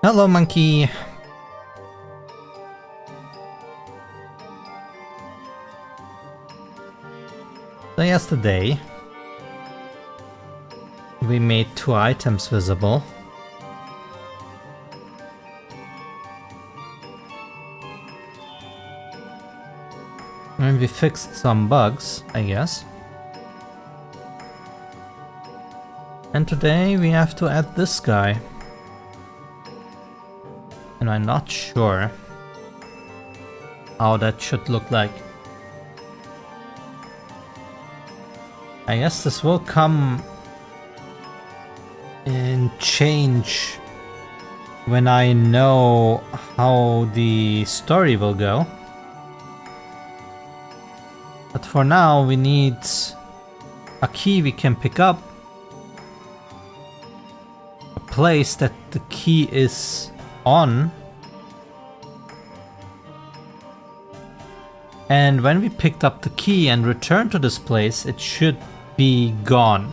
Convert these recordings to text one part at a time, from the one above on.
Hello, monkey. So yesterday, we made 2 items visible. And we fixed some bugs, I guess. And today we have to add this guy. And I'm not sure how that should look like. I guess this will come in change when I know how the story will go. But for now we need a key we can pick up, a place that the key is on, and when we picked up the key and returned to this place, it should be gone.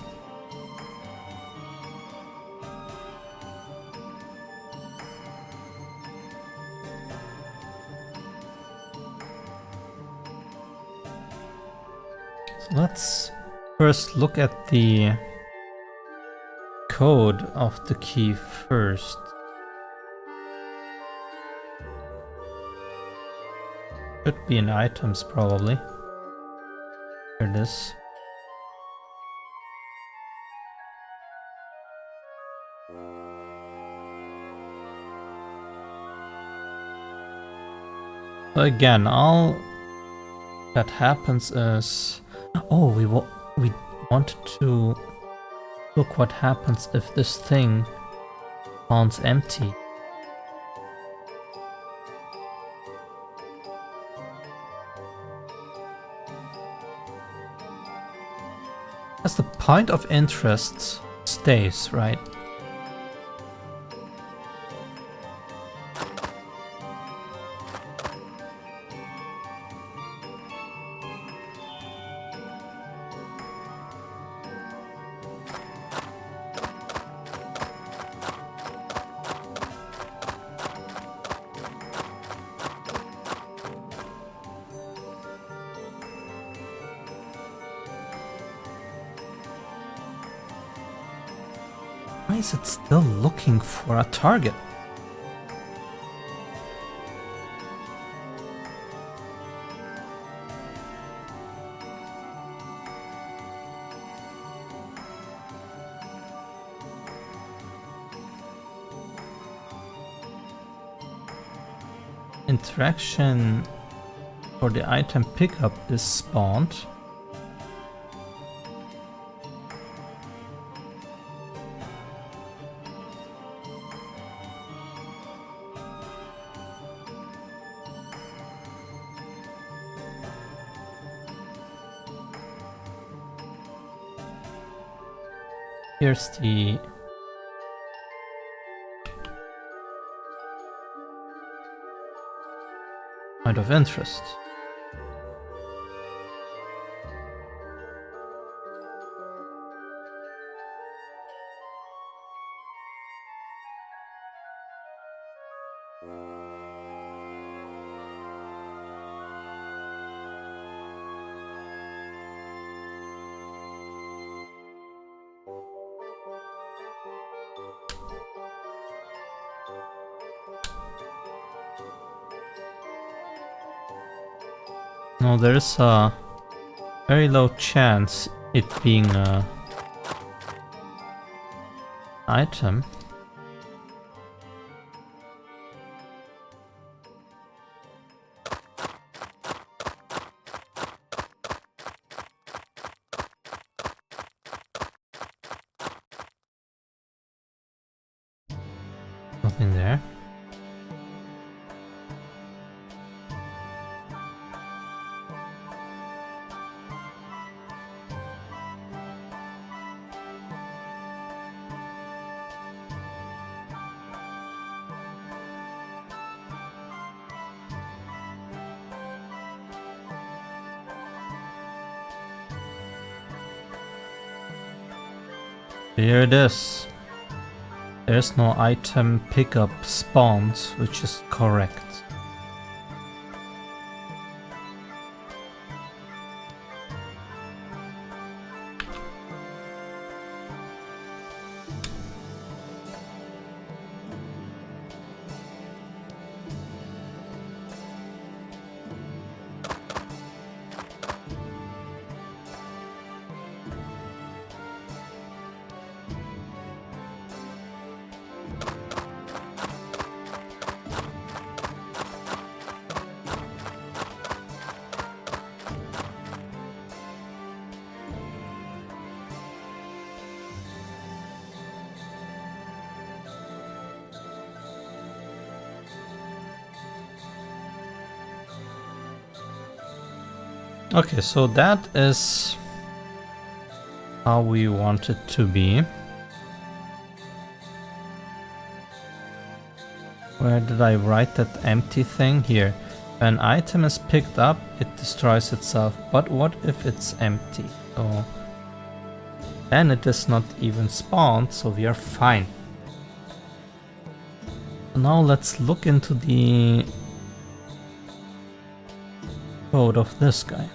So let's first look at the code of the key first. Should be in items probably. Here it is. So again, all that happens is, we wanted to look what happens if this thing spawns empty. As the point of interest stays, right? Why is it still looking for a target? Interaction for the item pickup is spawned. Here's the point of interest. No, there is a very low chance it being a item. Nothing there. Here it is. There's no item pickup spawns, which is correct. Okay, so that is how we want it to be. Where did I write that empty thing? Here. When an item is picked up, it destroys itself. But what if it's empty? So then it is not even spawned, so we are fine. Now let's look into the code of this guy.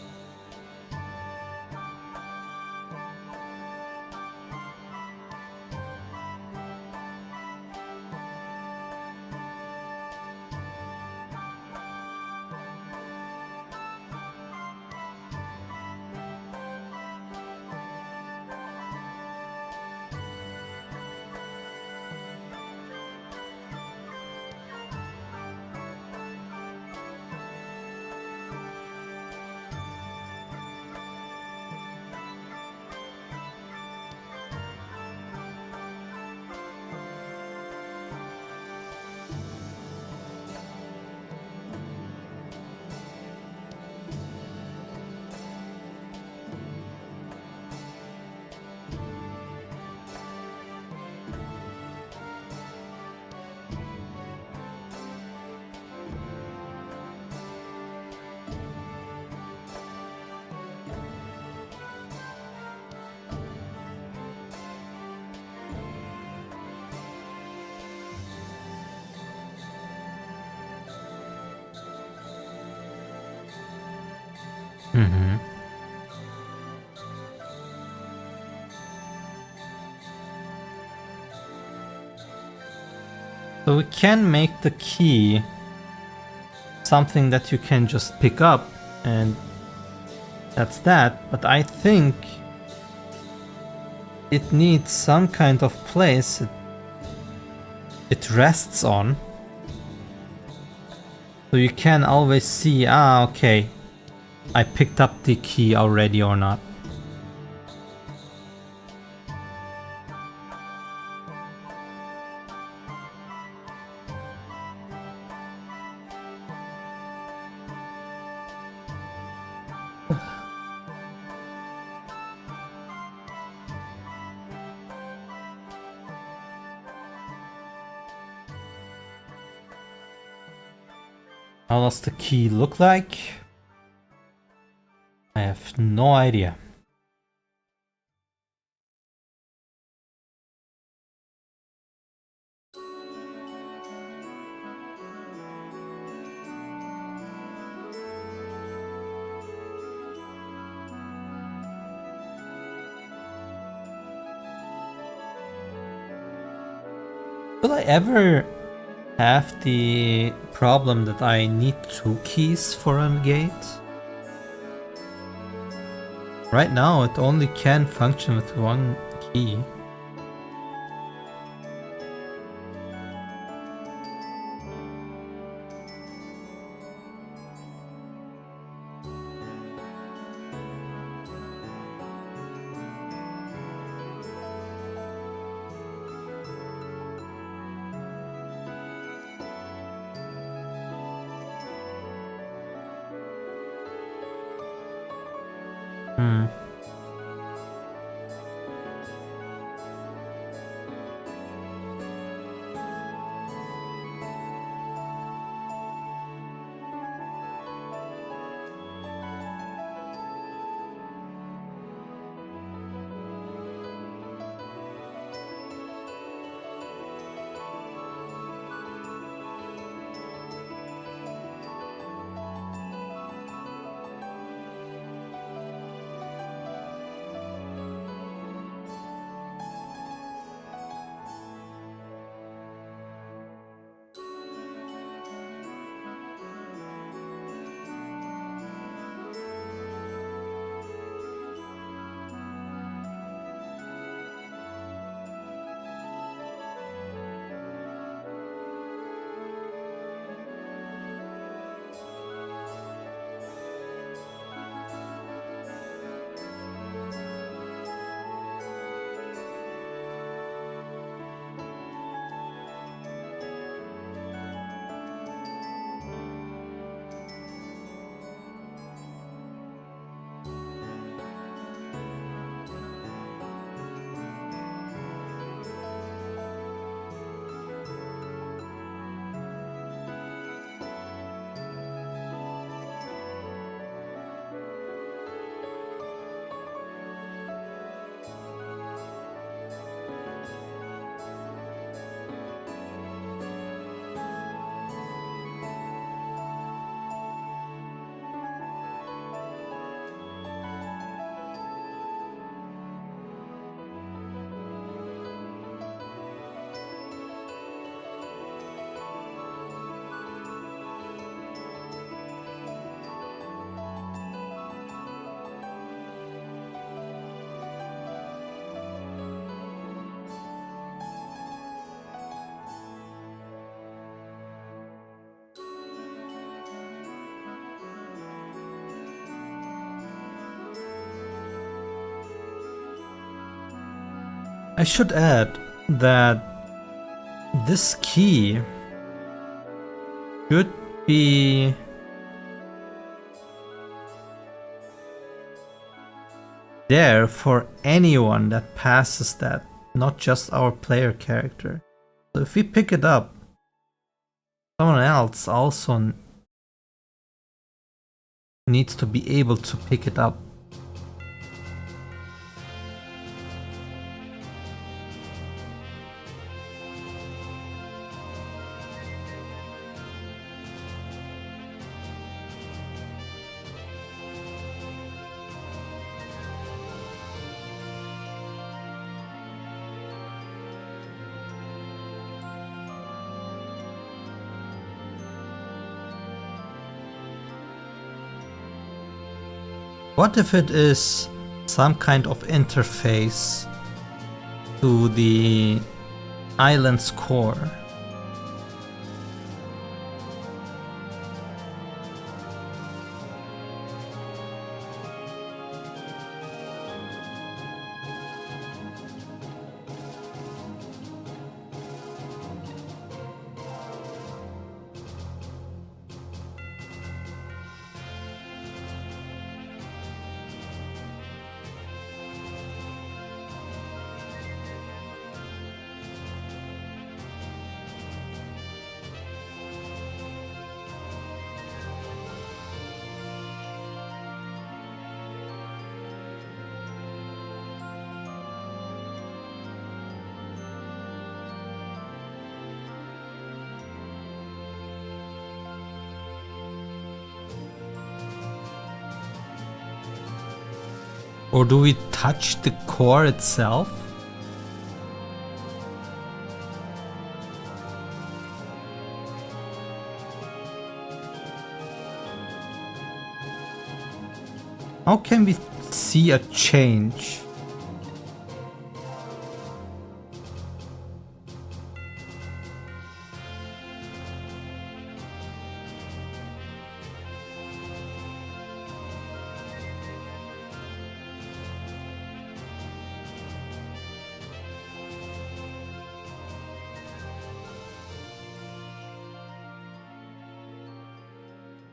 So we can make the key something that you can just pick up, and that's that. But I think it needs some kind of place it rests on. So you can always see, okay, I picked up the key already or not. How does the key look like? I have no idea. Will I ever have the problem that I need 2 keys for a gate? Right now it only can function with 1 key. I should add that this key should be there for anyone that passes that, not just our player character. So if we pick it up, someone else also needs to be able to pick it up. What if it is some kind of interface to the island's core? Or do we touch the core itself? How can we see a change?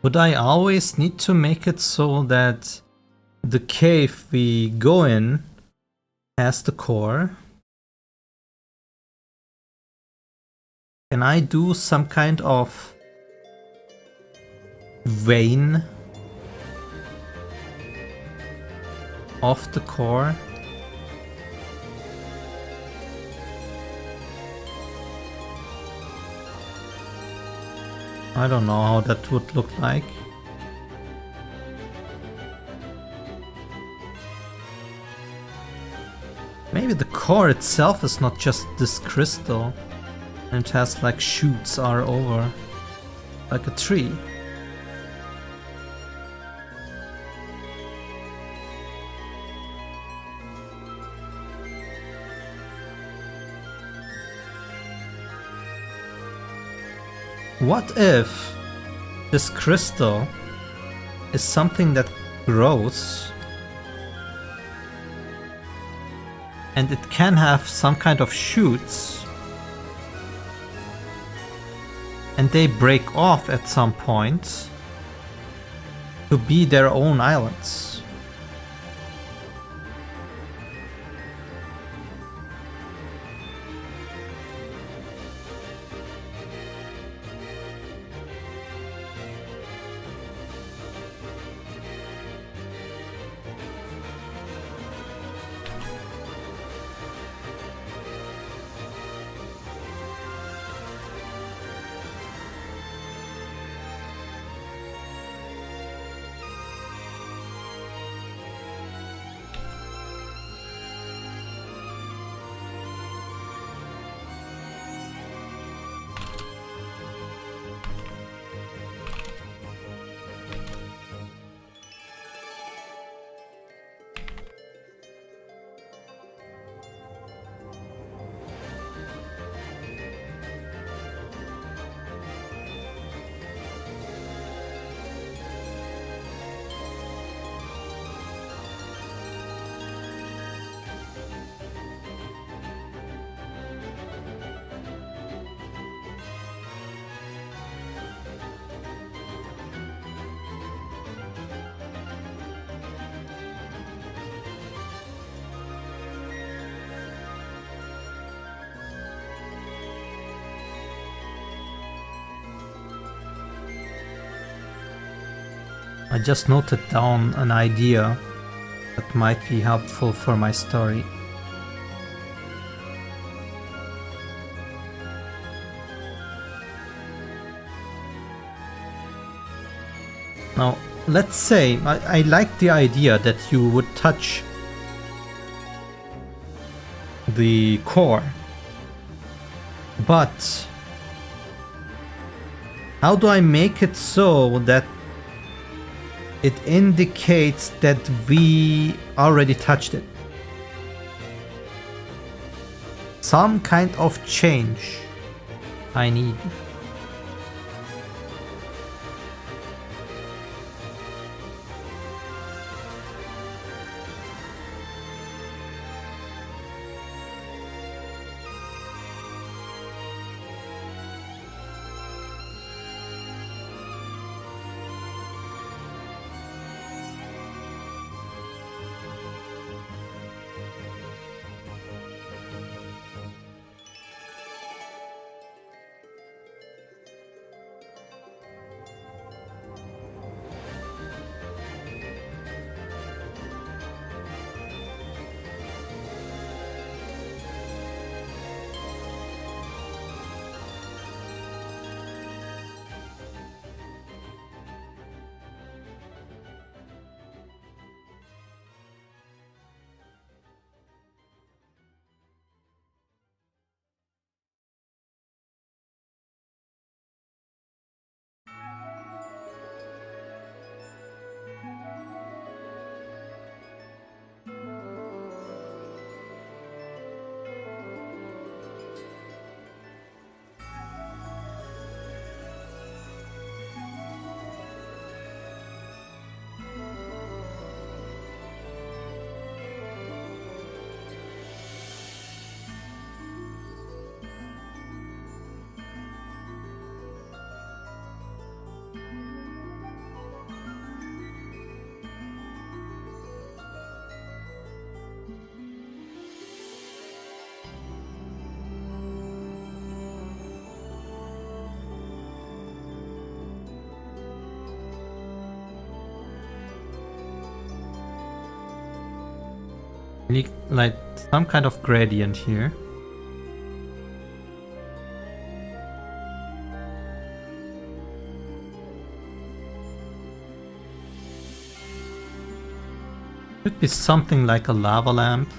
Would I always need to make it so that the cave we go in has the core? Can I do some kind of vein of the core? I don't know how that would look like. Maybe the core itself is not just this crystal, and it has like shoots all over, like a tree. What if this crystal is something that grows and it can have some kind of shoots and they break off at some point to be their own islands? I just noted down an idea that might be helpful for my story. Now, let's say I like the idea that you would touch the core, but how do I make it so that it indicates that we already touched it? Some kind of change I need. Need like some kind of gradient here. Could be something like a lava lamp.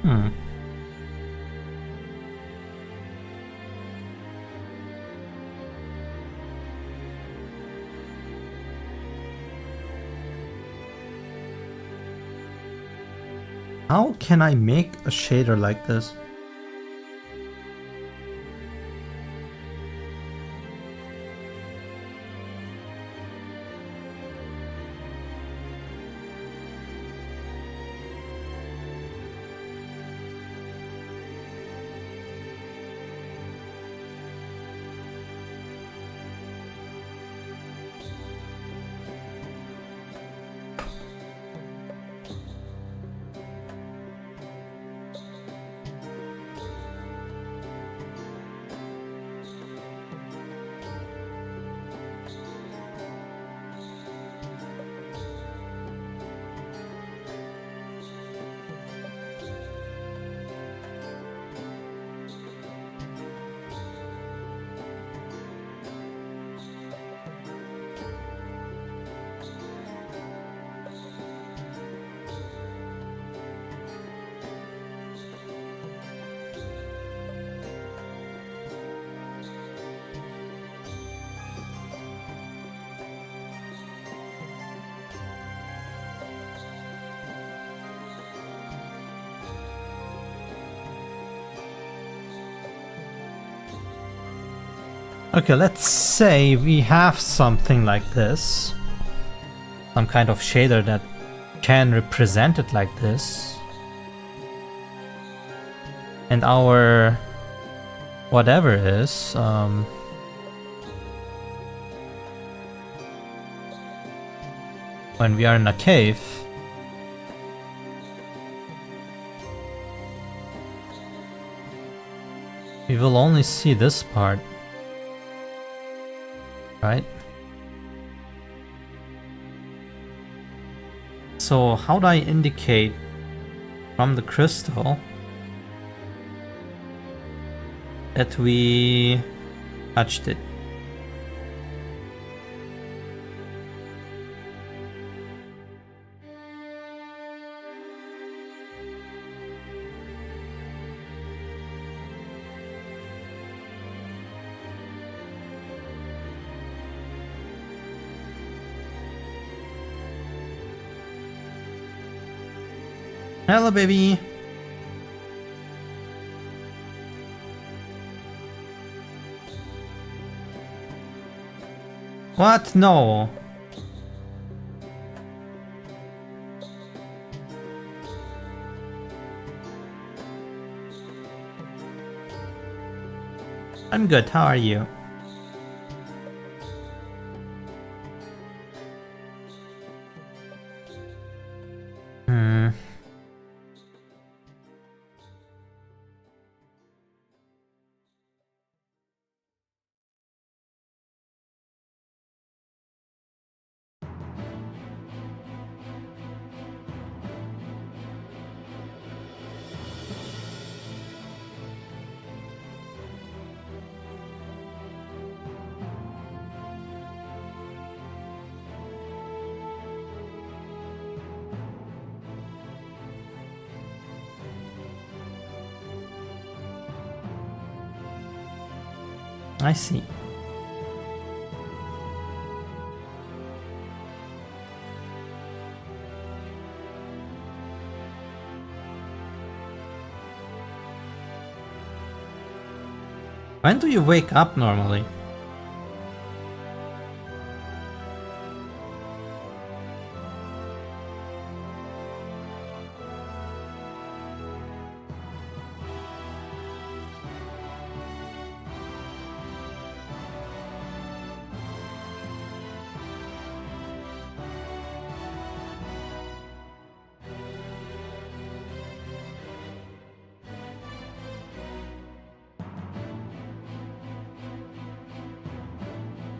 Hmm. How can I make a shader like this? Okay, let's say we have something like this. Some kind of shader that can represent it like this. And our whatever is when we are in a cave, we will only see this part, right? So how do I indicate from the crystal that we touched it? Hello, baby. What? No. I'm good. How are you? Hmm. I see. When do you wake up normally?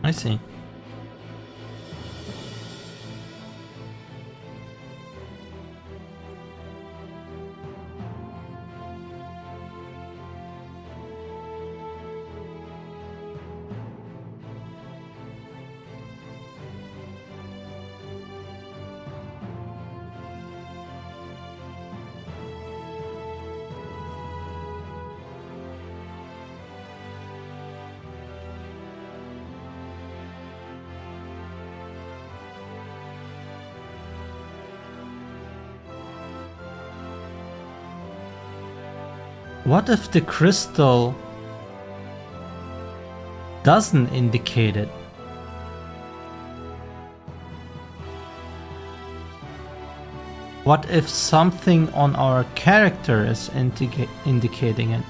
I see. What if the crystal doesn't indicate it? What if something on our character is indicating it?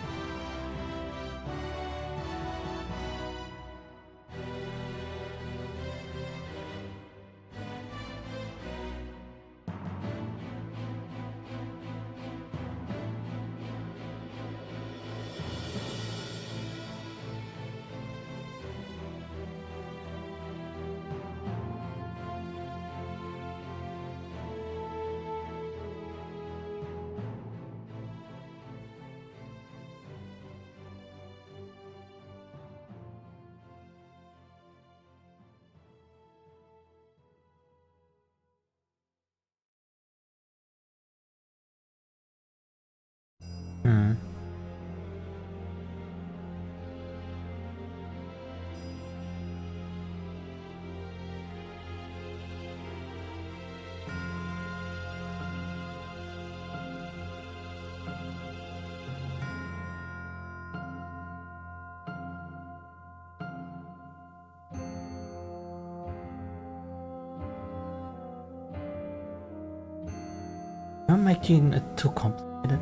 Hmm. You're making it too complicated.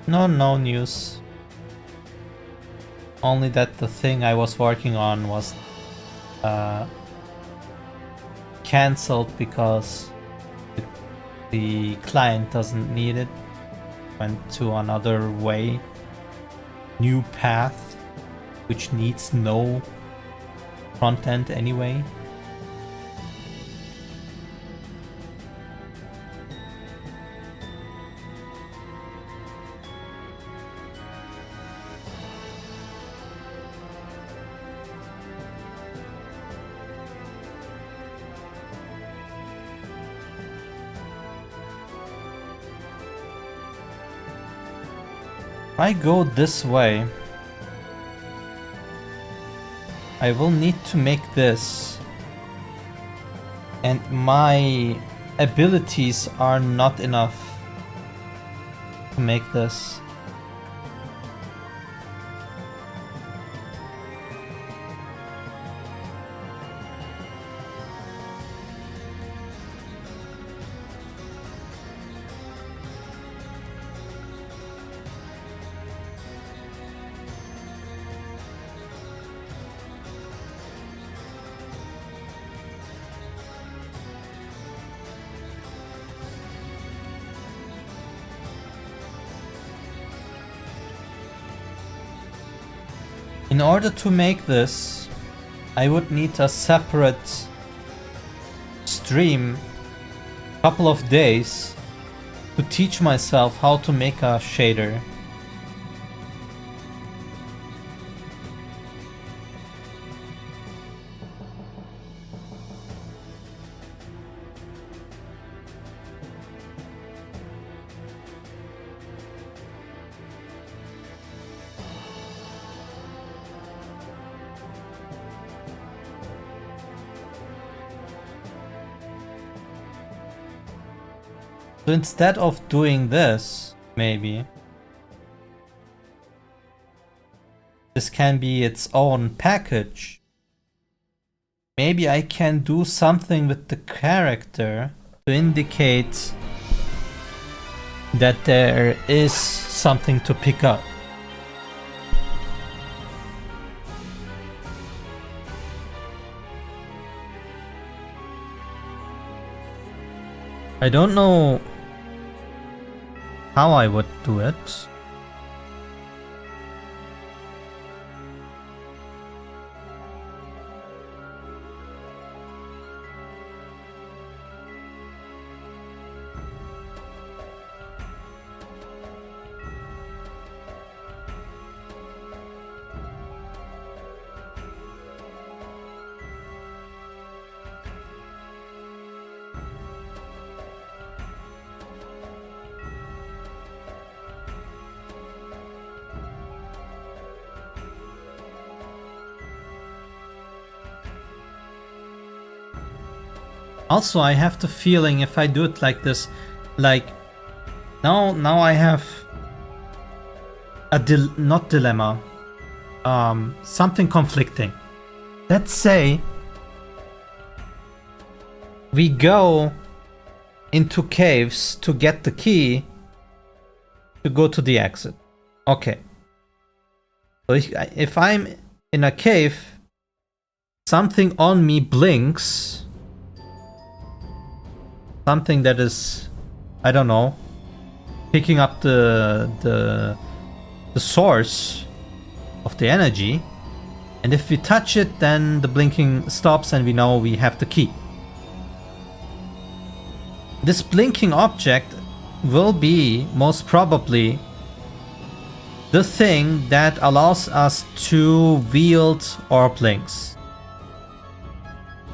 No news. Only that the thing I was working on was cancelled because the client doesn't need it. Went to another way, new path, which needs no front end anyway. If I go this way, I will need to make this, and my abilities are not enough to make this. In order to make this, I would need a separate stream, couple of days, to teach myself how to make a shader. So instead of doing this, maybe this can be its own package. Maybe I can do something with the character to indicate that there is something to pick up. I don't know how I would do it. Also, I have the feeling if I do it like this, like now I have a not dilemma, something conflicting. Let's say we go into caves to get the key to go to the exit. Okay. So if I'm in a cave, something on me blinks. Something that is, I don't know, picking up the source of the energy, and if we touch it, then the blinking stops and we know we have the key. This blinking object will be most probably the thing that allows us to wield orb links.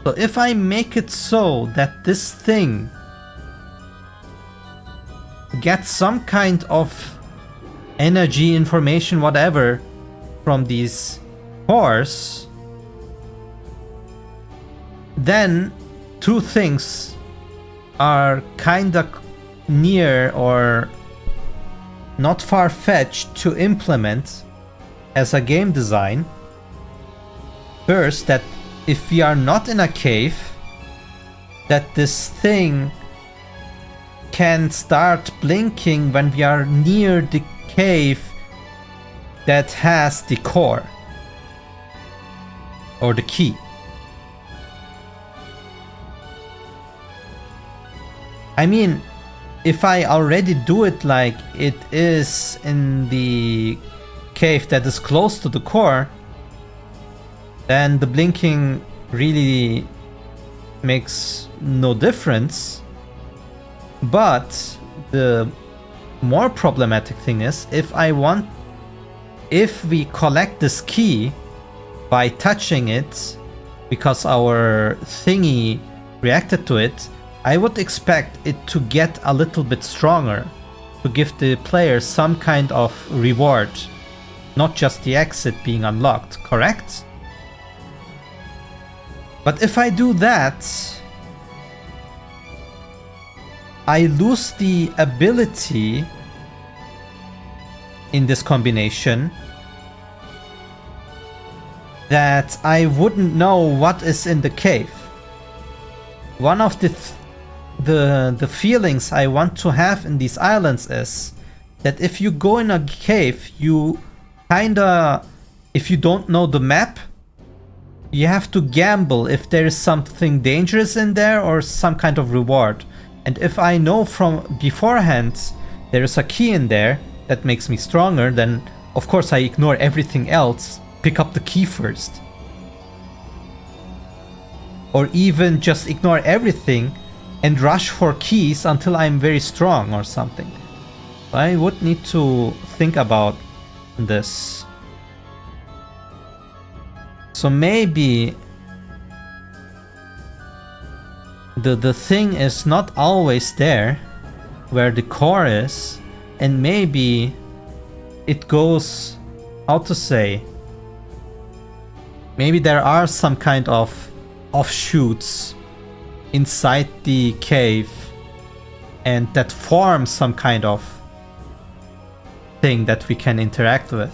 So if I make it so that this thing get some kind of energy, information, whatever from these cores, then two things are kinda near or not far-fetched to implement as a game design. First, that if we are not in a cave, that this thing can start blinking when we are near the cave that has the core or the key. I mean, if I already do it like it is in the cave that is close to the core, then the blinking really makes no difference. But the more problematic thing is, if we collect this key by touching it because our thingy reacted to it, I would expect it to get a little bit stronger, to give the player some kind of reward, not just the exit being unlocked, correct? But if I do that, I lose the ability in this combination that I wouldn't know what is in the cave. One of the feelings I want to have in these islands is that if you go in a cave, you kinda, if you don't know the map, you have to gamble if there is something dangerous in there or some kind of reward. And if I know from beforehand there is a key in there that makes me stronger, then of course I ignore everything else, pick up the key first. Or even just ignore everything and rush for keys until I'm very strong or something. I would need to think about this. So maybe the thing is not always there where the core is, and maybe it goes, how to say, maybe there are some kind of offshoots inside the cave and that form some kind of thing that we can interact with.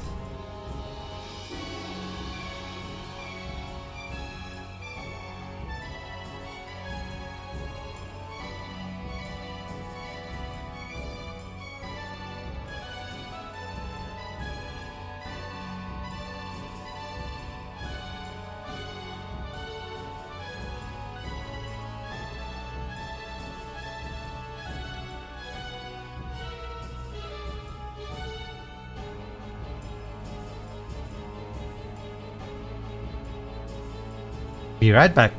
Be right back.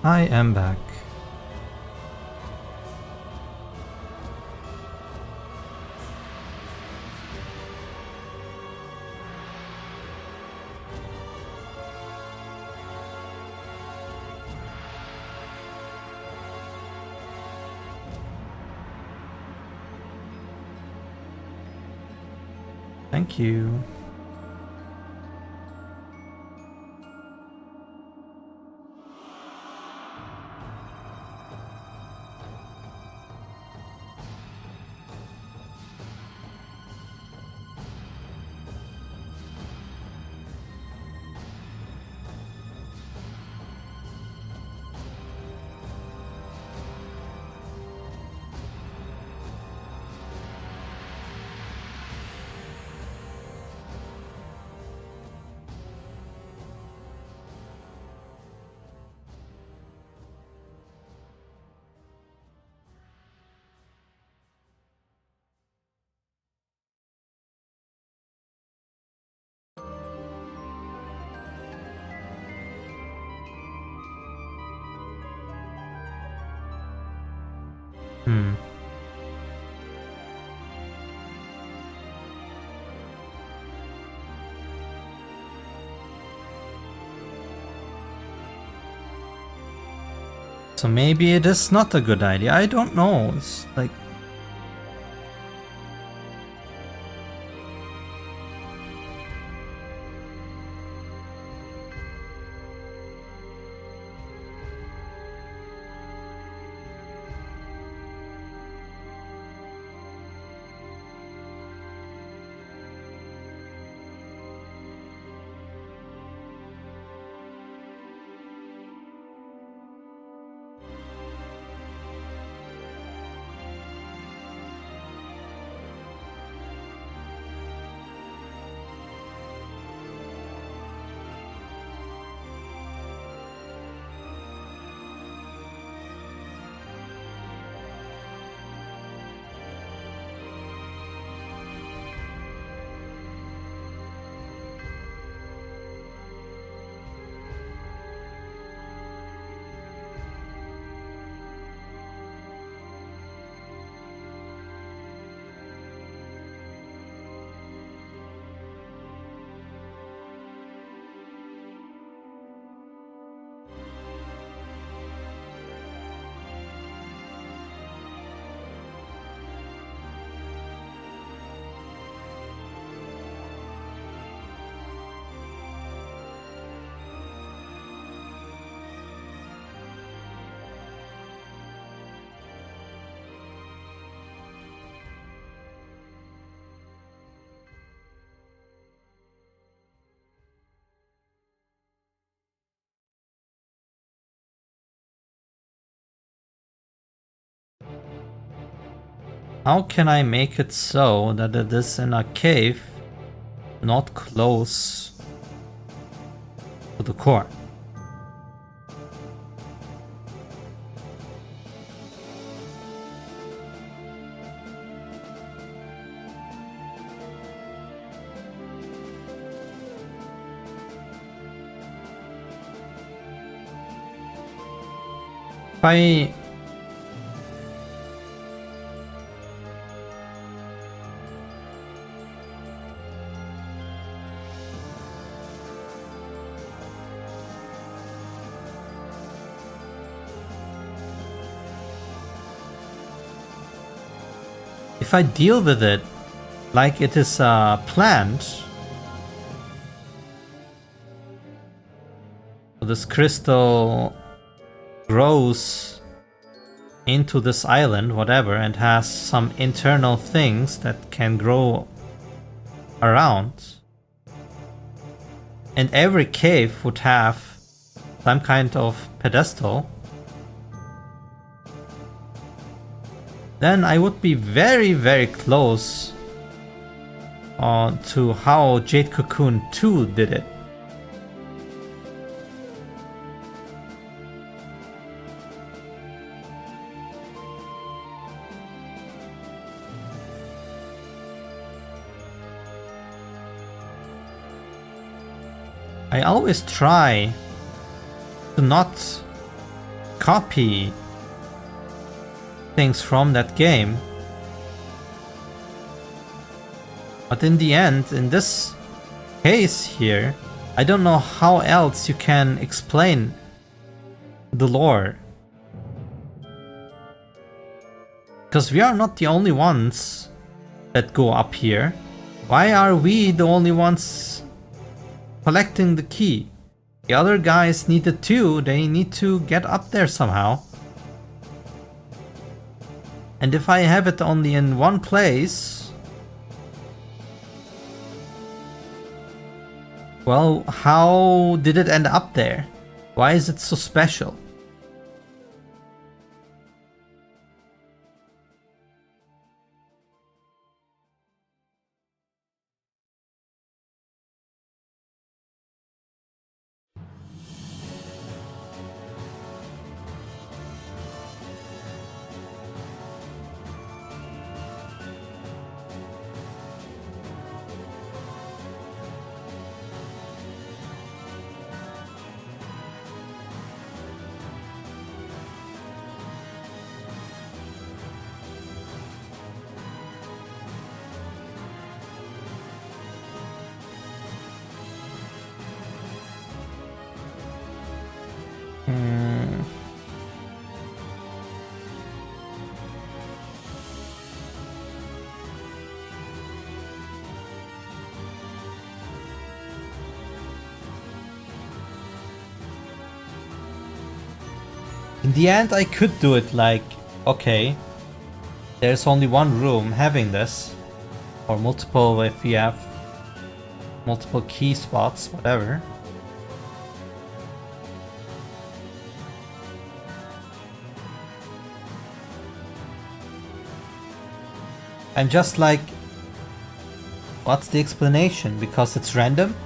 I am back. Thank you. So maybe it is not a good idea. I don't know. It's like... How can I make it so that it is in a cave, not close to the core? If I deal with it like it is a plant, this crystal grows into this island, whatever, and has some internal things that can grow around. And every cave would have some kind of pedestal. Then I would be very, very close to how Jade Cocoon 2 did it. I always try to not copy things from that game. But in the end, in this case here, I don't know how else you can explain the lore. Because we are not the only ones that go up here. Why are we the only ones collecting the key? The other guys need it too, they need to get up there somehow. And if I have it only in one place, well, how did it end up there? Why is it so special? In the end, I could do it like, okay, there's only one room having this, or multiple if you have multiple key spots, whatever. I'm just like, what's the explanation? Because it's random?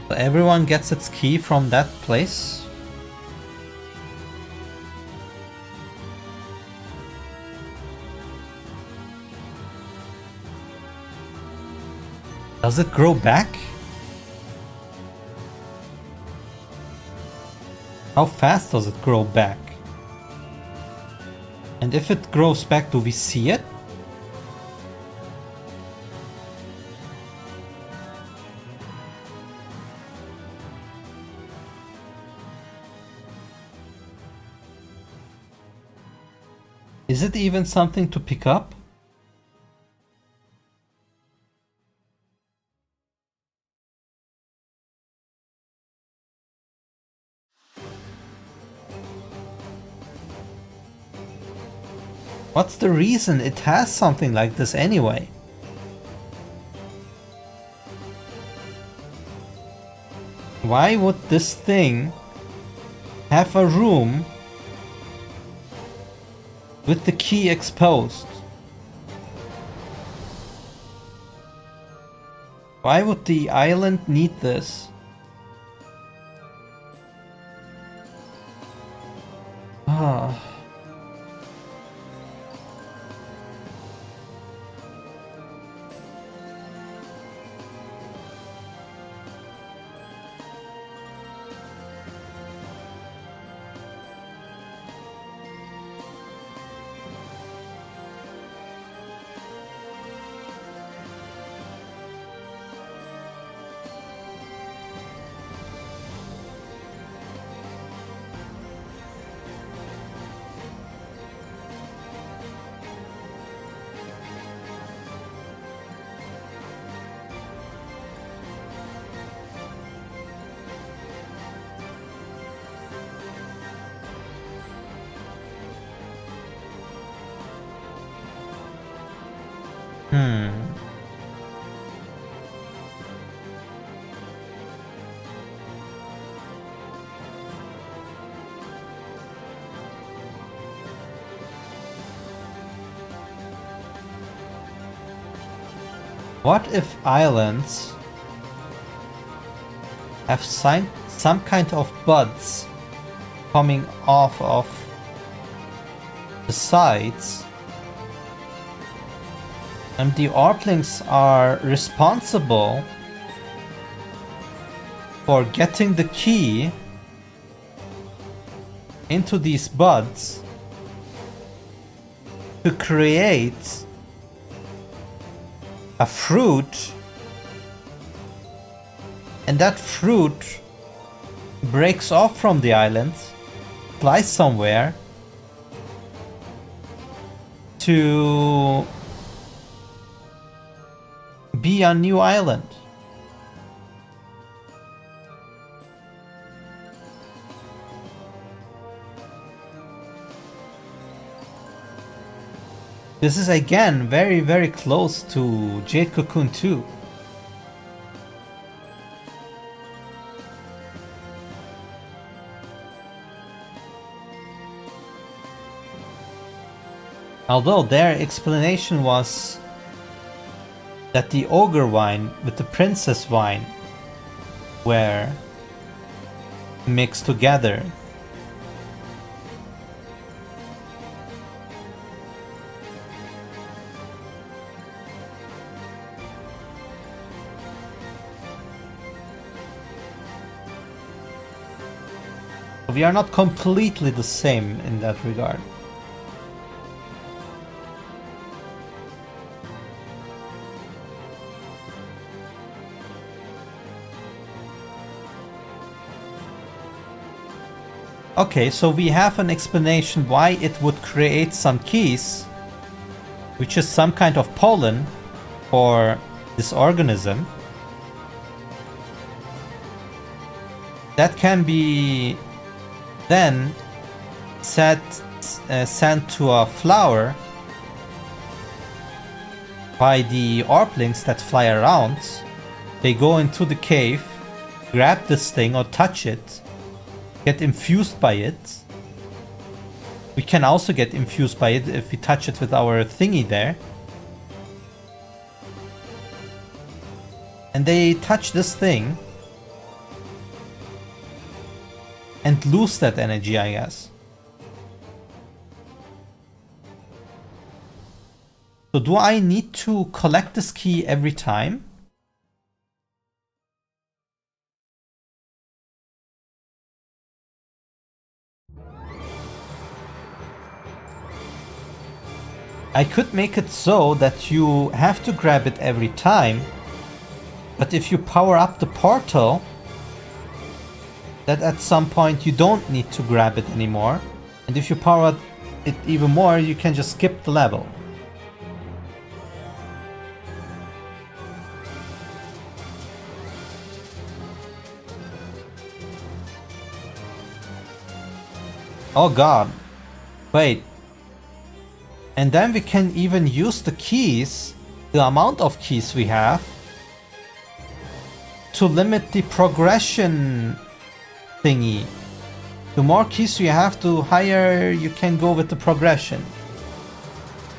So everyone gets its key from that place? Does it grow back? How fast does it grow back? And if it grows back, do we see it? Is it even something to pick up? What's the reason it has something like this anyway? Why would this thing have a room with the key exposed? Why would the island need this? Ah. What if islands have some kind of buds coming off of the sides And the Orplings are responsible for getting the key into these buds to create a fruit, and that fruit breaks off from the island, flies somewhere to be a new island. This is again very, very close to Jade Cocoon 2. Although their explanation was that the ogre wine with the princess wine were mixed together. We are not completely the same in that regard. Okay, so we have an explanation why it would create some keys, which is some kind of pollen for this organism. That can be then sent to a flower by the Orplings that fly around. They go into the cave, grab this thing or touch it, get infused by it. We can also get infused by it if we touch it with our thingy there. And they touch this thing and lose that energy, I guess. So do I need to collect this key every time? I could make it so that you have to grab it every time, but if you power up the portal, that at some point you don't need to grab it anymore, and if you power it even more, you can just skip the level. Oh god. Wait. And then we can even use the keys, the amount of keys we have, to limit the progression thingy. The more keys you have, the higher you can go with the progression.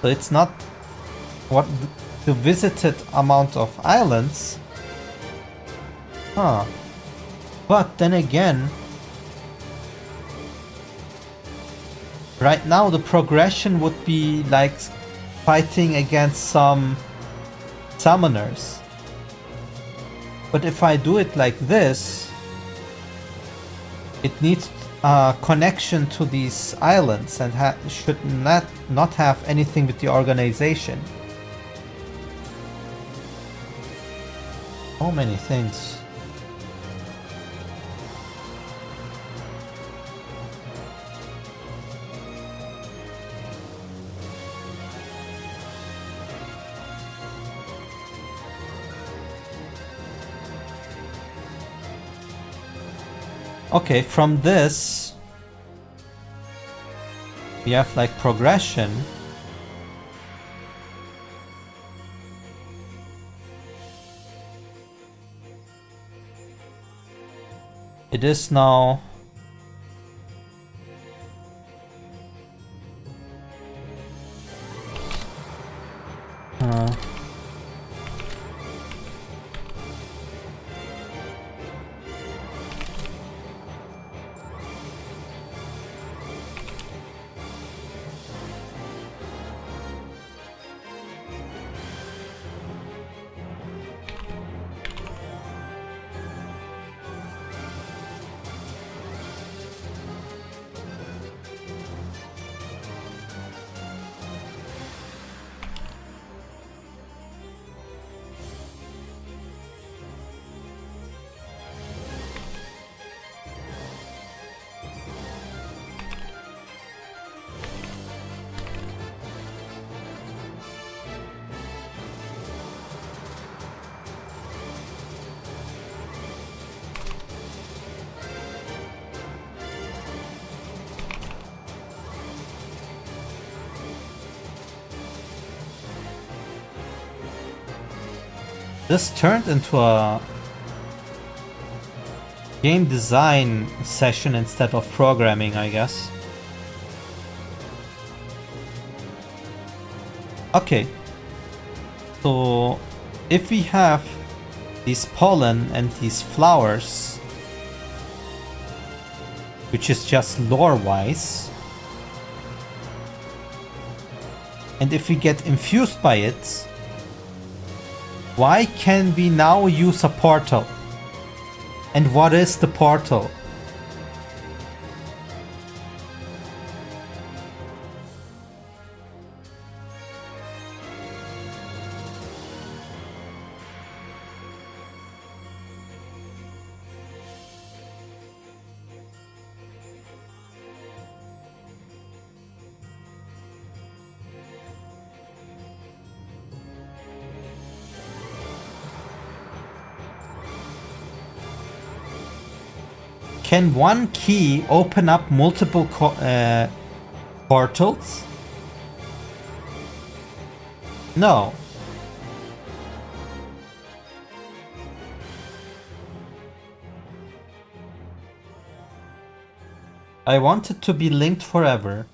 So it's not what the visited amount of islands. Huh. But then again, right now the progression would be like fighting against some summoners. But if I do it like this, it needs a connection to these islands and should not have anything with the organization. So many things. Okay, from this we have like progression. It is now This turned into a game design session instead of programming, I guess. Okay. So if we have these pollen and these flowers, which is just lore-wise, and if we get infused by it, why can we now use a portal? And what is the portal? Can one key open up multiple portals? No. I want it to be linked forever.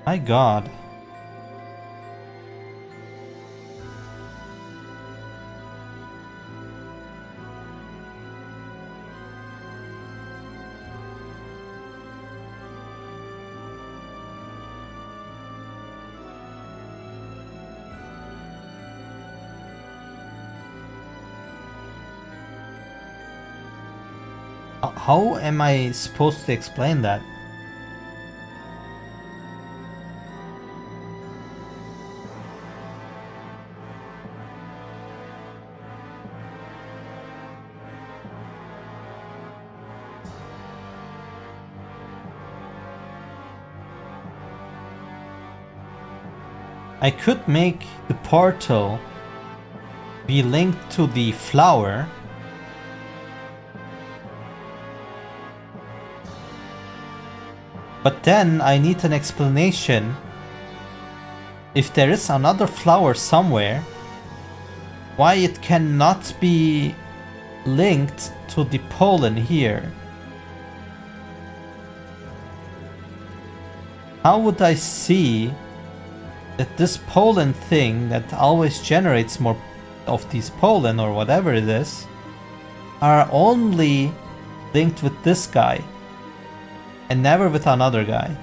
My god. How am I supposed to explain that? I could make the portal be linked to the flower. But then I need an explanation. If there is another flower somewhere, why it cannot be linked to the pollen here? How would I see that this pollen thing that always generates more of these pollen or whatever it is are only linked with this guy and never with another guy?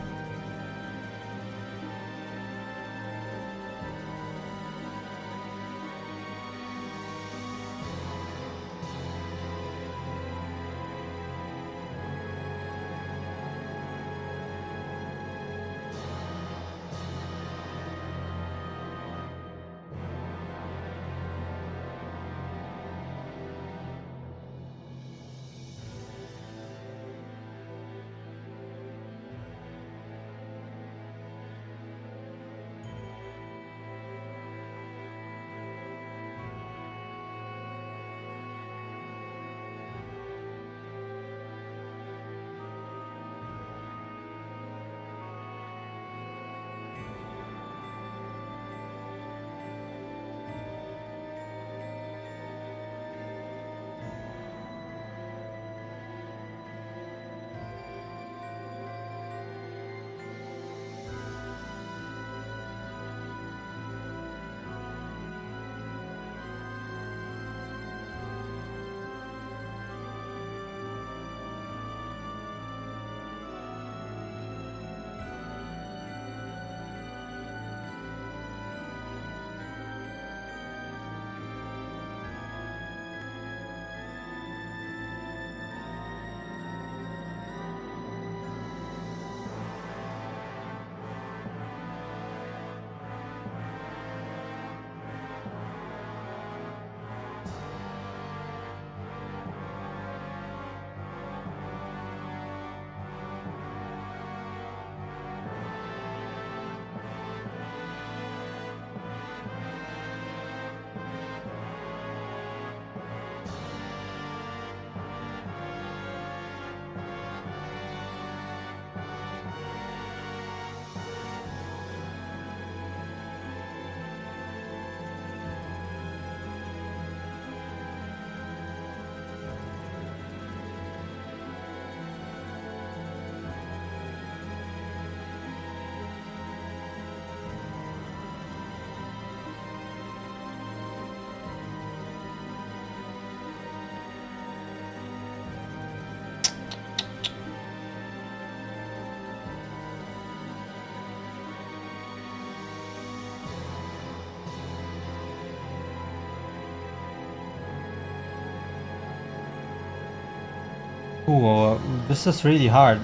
Ooh, this is really hard.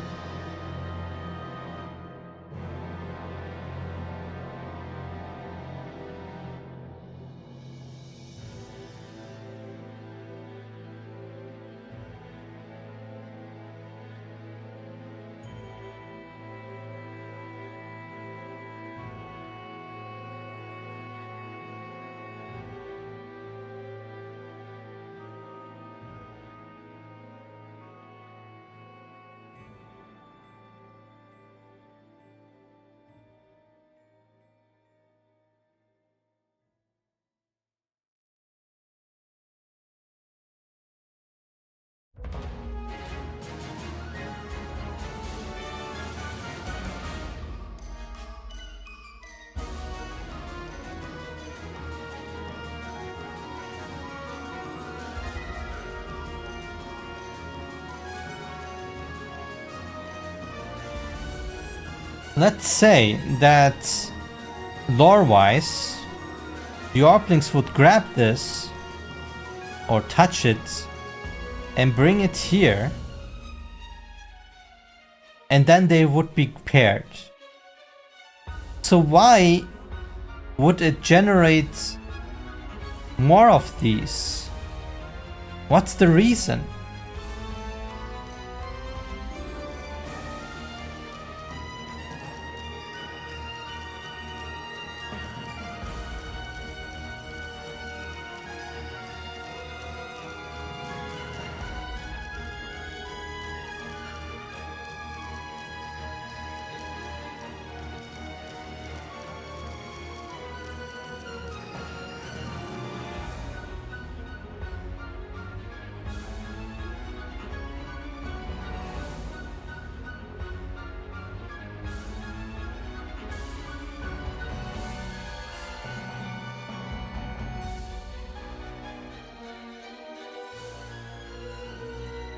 Let's say that lore-wise, the Orplings would grab this or touch it and bring it here, and then they would be paired. So why would it generate more of these? What's the reason?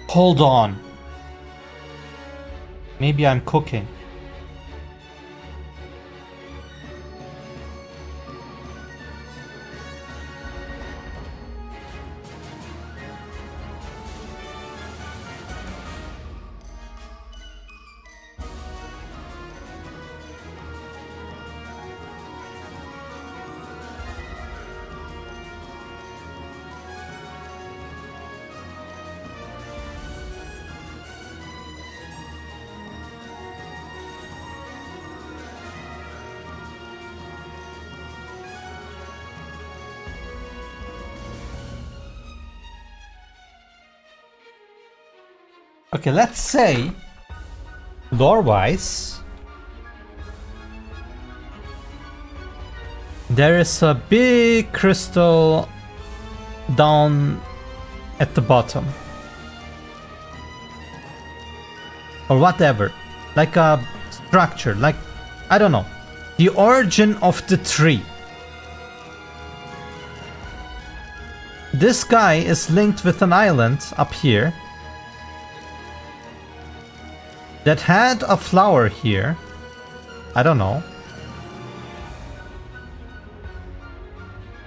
Hold on. Maybe I'm cooking. Okay, let's say, lore-wise, there is a big crystal down at the bottom. Or whatever. Like a structure, like, I don't know. The origin of the tree. This guy is linked with an island up here that had a flower here. I don't know.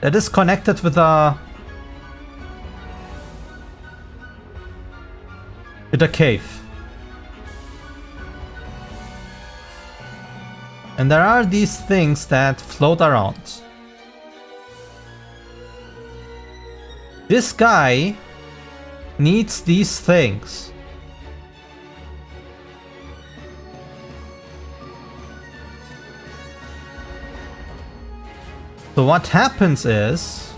That is connected with a cave. And there are these things that float around. This guy needs these things. So what happens is,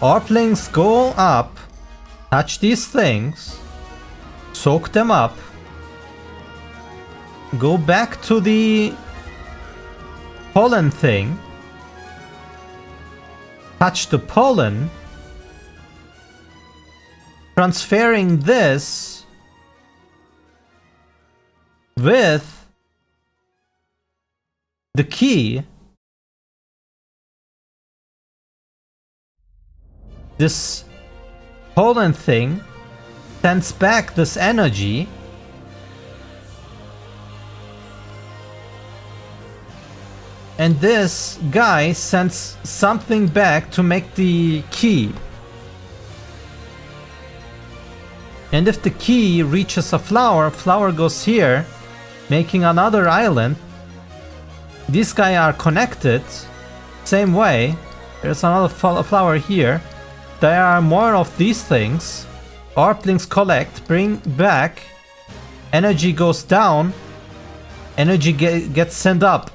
Orplings go up, touch these things, soak them up, go back to the pollen thing, touch the pollen, transferring this with the key. This pollen thing sends back this energy, and this guy sends something back to make the key. And if the key reaches a flower, flower goes here, making another island. These guys are connected, same way. There's another flower here. There are more of these things. Orplings collect, bring back. Energy goes down. Energy gets sent up.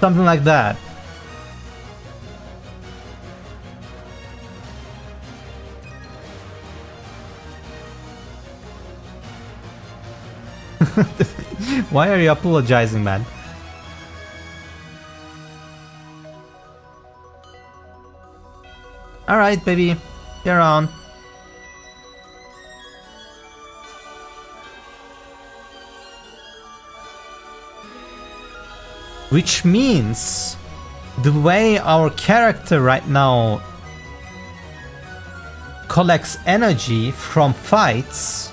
Something like that. Why are you apologizing, man? Alright, baby. You're on. Which means the way our character right now collects energy from fights,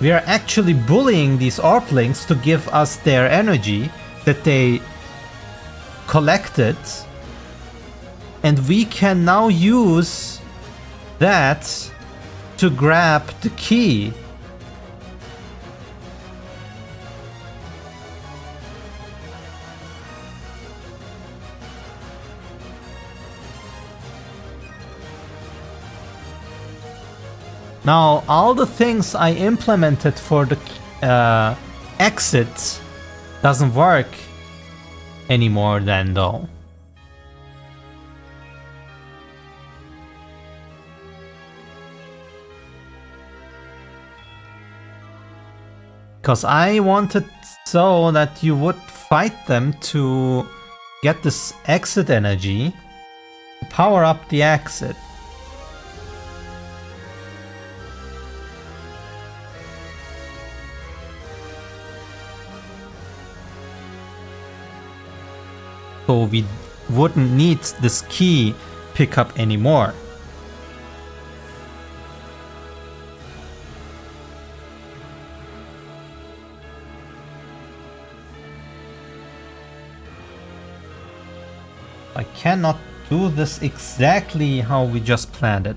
we are actually bullying these Orplings to give us their energy that they collected, and we can now use that to grab the key. Now, all the things I implemented for the exit doesn't work anymore then, though. Because I wanted so that you would fight them to get this exit energy, power up the exit. So we wouldn't need this key pickup anymore. I cannot do this exactly how we just planned it.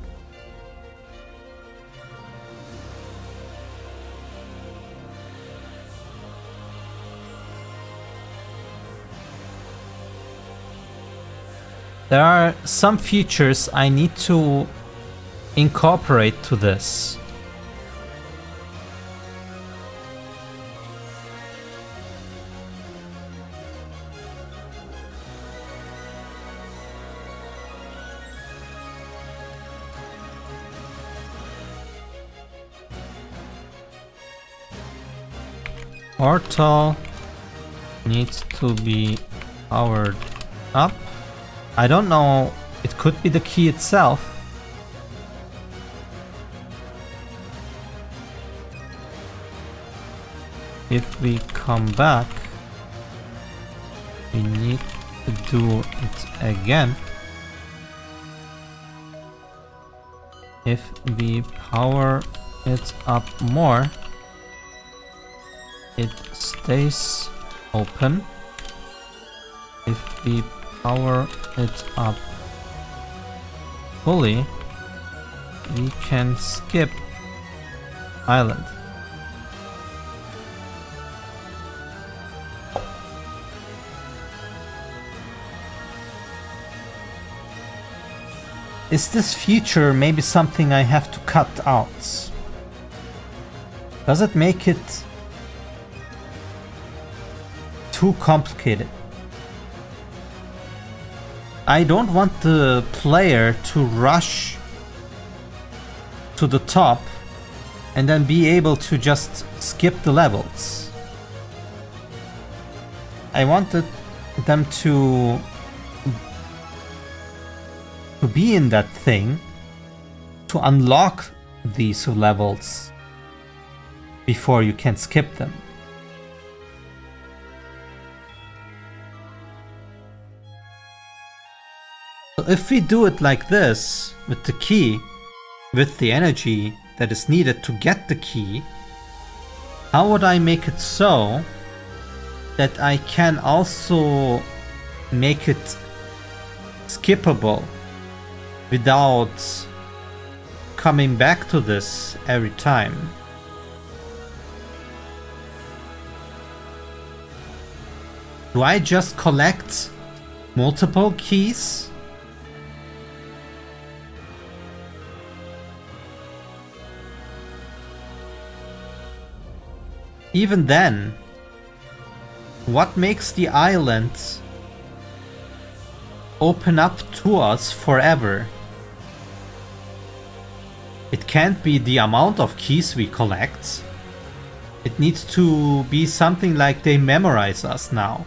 There are some features I need to incorporate to this. Portal needs to be powered up. I don't know, it could be the key itself. If we come back, we need to do it again. If we power it up more, it stays open. If we power it up fully, we can skip island. Is this feature maybe something I have to cut out? Does it make it too complicated? I don't want the player to rush to the top and then be able to just skip the levels. I wanted them to be in that thing to unlock these levels before you can skip them. So if we do it like this, with the key, with the energy that is needed to get the key, how would I make it so that I can also make it skippable without coming back to this every time? Do I just collect multiple keys? Even then, what makes the island open up to us forever? It can't be the amount of keys we collect. It needs to be something like they memorize us now.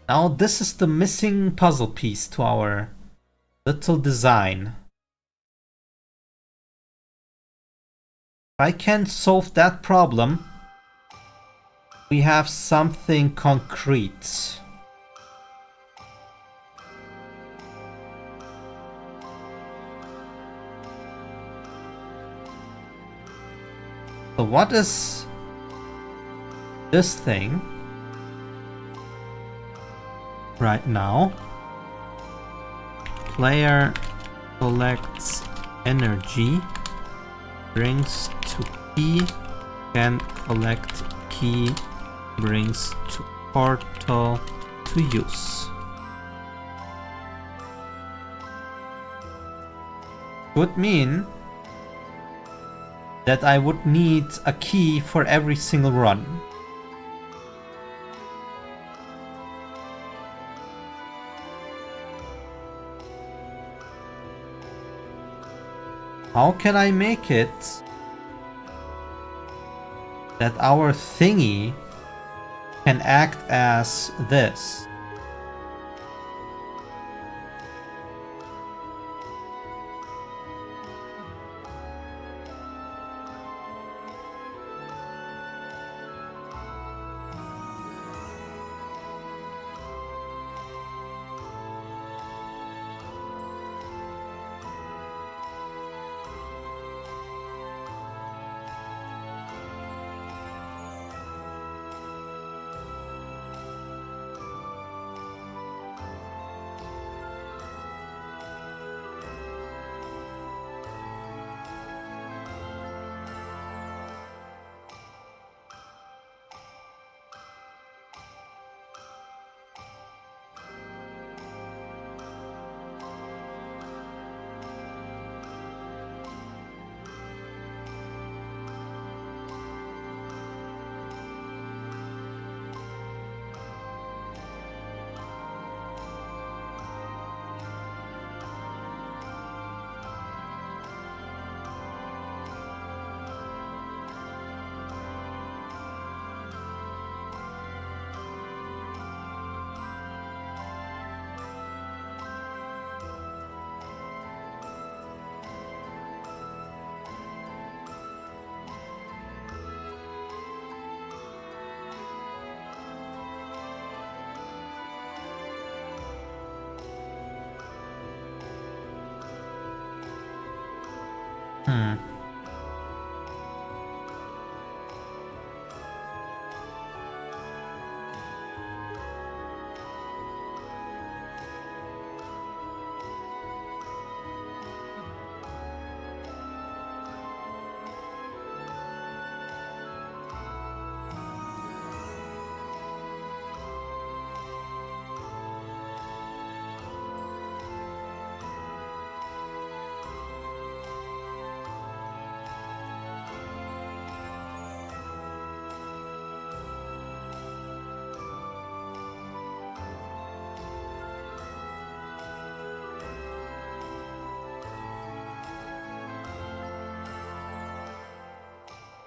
Now this is the missing puzzle piece to our little design. If I can solve that problem, we have something concrete. So what is this thing right now? Player collects energy, brings to key, can collect key, brings to portal to use. Would mean that I would need a key for every single run. How can I make it that our thingy can act as this?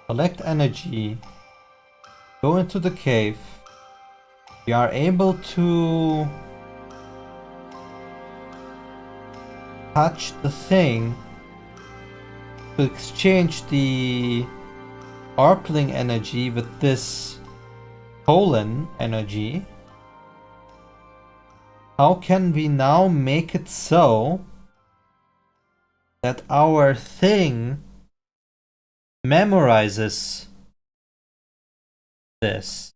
Collect energy, go into the cave. We are able to touch the thing to exchange the Arpling energy with this colon energy. How can we now make it so that our thing memorizes this?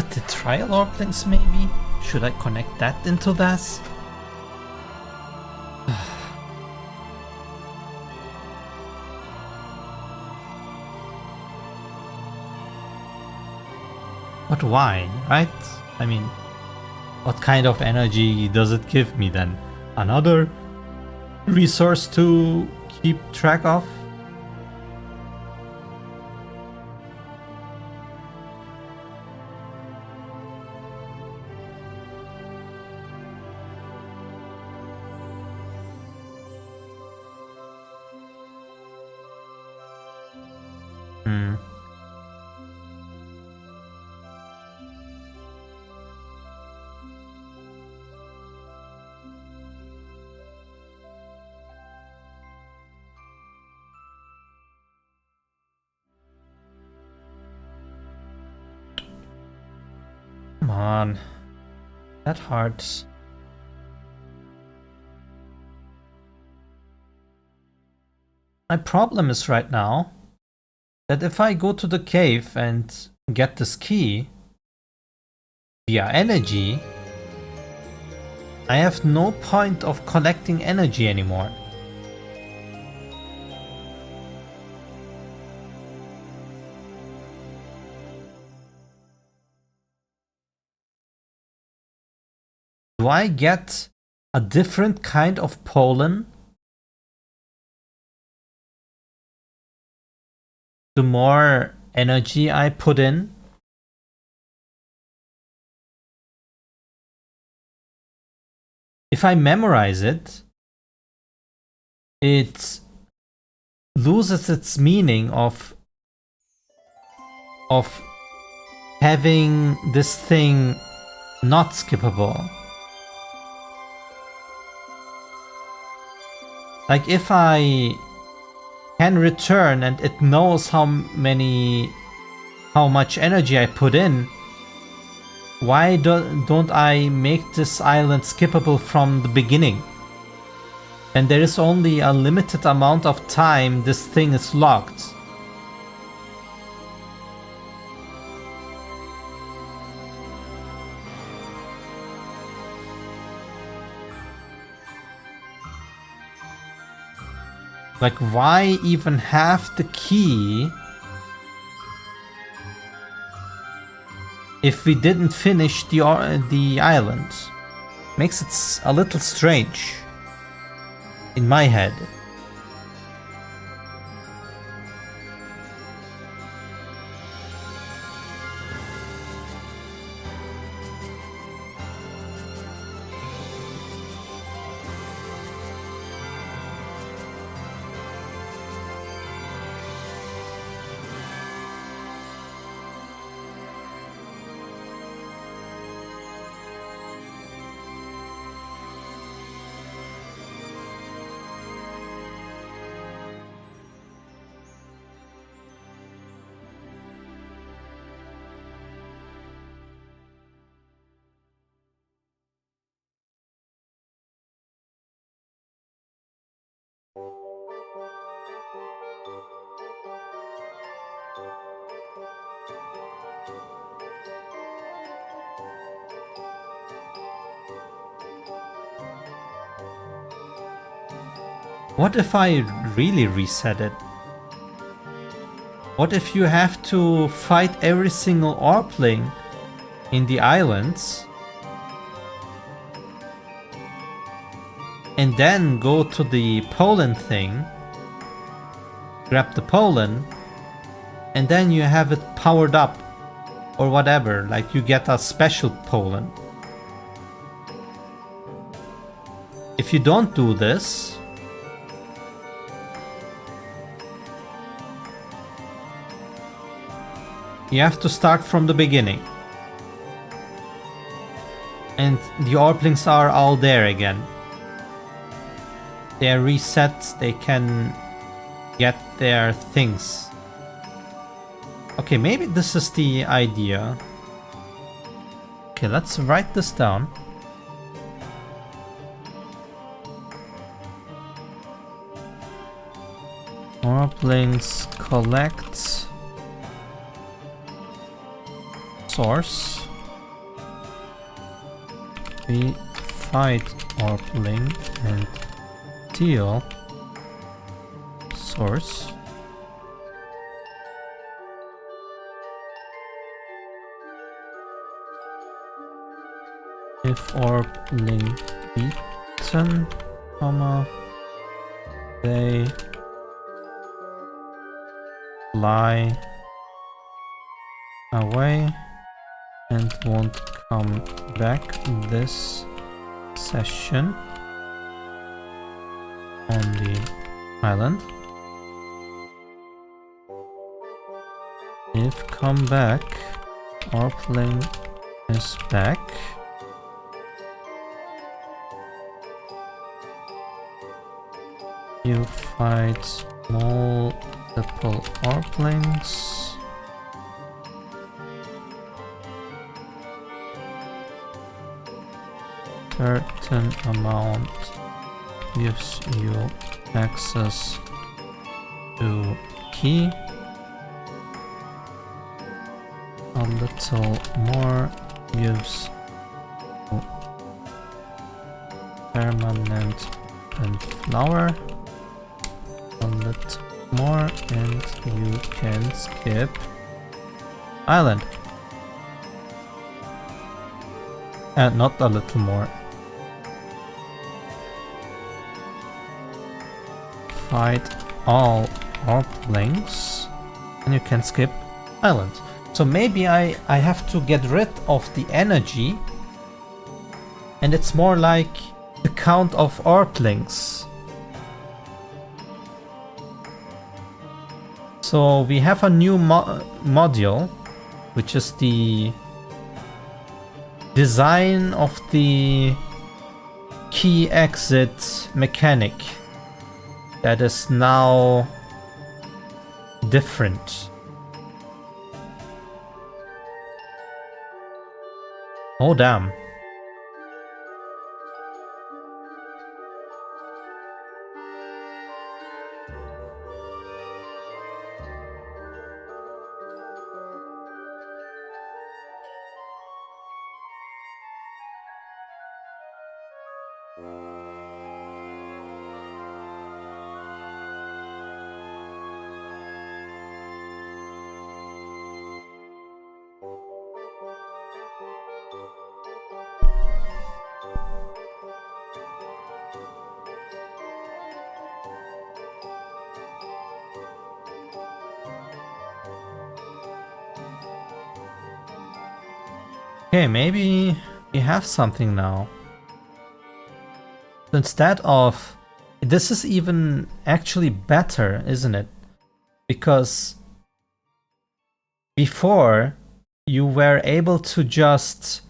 that the trial orblings maybe? Should I connect that into this? But why, right? I mean, what kind of energy does it give me then? Another resource to keep track of? Come on. That hurts. My problem is right now that if I go to the cave and get this key via energy, I have no point of collecting energy anymore. Do I get a different kind of pollen the more energy I put in? If I memorize it, it loses its meaning of having this thing not skippable. Like if I can return and it knows how much energy I put in, why don't I make this island skippable from the beginning? And there is only a limited amount of time this thing is locked. Like, why even have the key if we didn't finish the island? Makes it a little strange in my head. What if I really reset it? What if you have to fight every single Orpling in the islands and then go to the pollen thing, grab the pollen, and then you have it powered up or whatever, like you get a special pollen. If you don't do this, you have to start from the beginning. And the Orplings are all there again. They are reset, they can get their things. Okay, maybe this is the idea. Okay, let's write this down. Orplings collect source. we fight Orpling and steal source. If Orpling beaten, comma, they fly away and won't come back this session on the island. If come back, Orpling is back. You fight multiple Orplings. Certain amount gives you access to key. A little more gives you permanent and flower. A little more and you can skip island. And not a little more. Fight all Orplings and you can skip island. So maybe I have to get rid of the energy and it's more like the count of Orplings. So we have a new module, which is the design of the key exit mechanic that is now different. Oh damn. Okay, maybe we have something now. Instead of... This is even actually better, isn't it? Because before you were able to just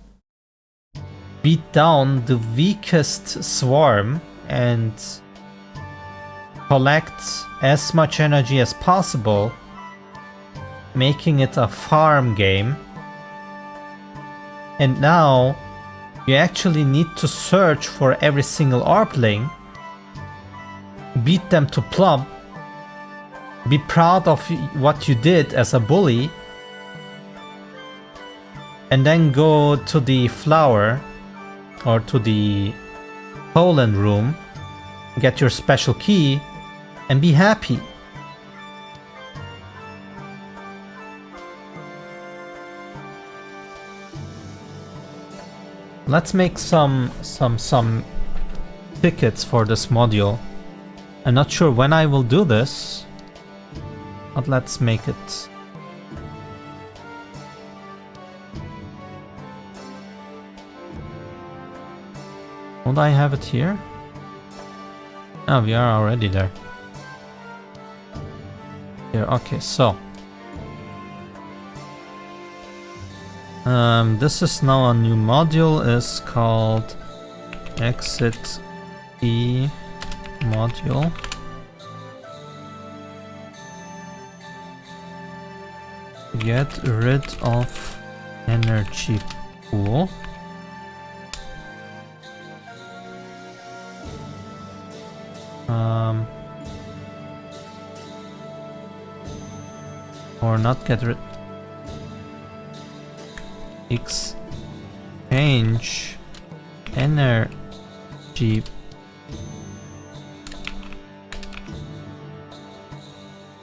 beat down the weakest swarm and collect as much energy as possible, making it a farm game. And now you actually need to search for every single Orpling, beat them to plump, be proud of what you did as a bully, and then go to the flower or to the Poland room, get your special key, and be happy. Let's make some tickets for this module. I'm not sure when I will do this, but let's make it. Would I have it here? Oh, we are already there. Here, okay, so. This is now a new module, is called Exit E module. Get rid of energy pool. Or not get rid. Exchange energy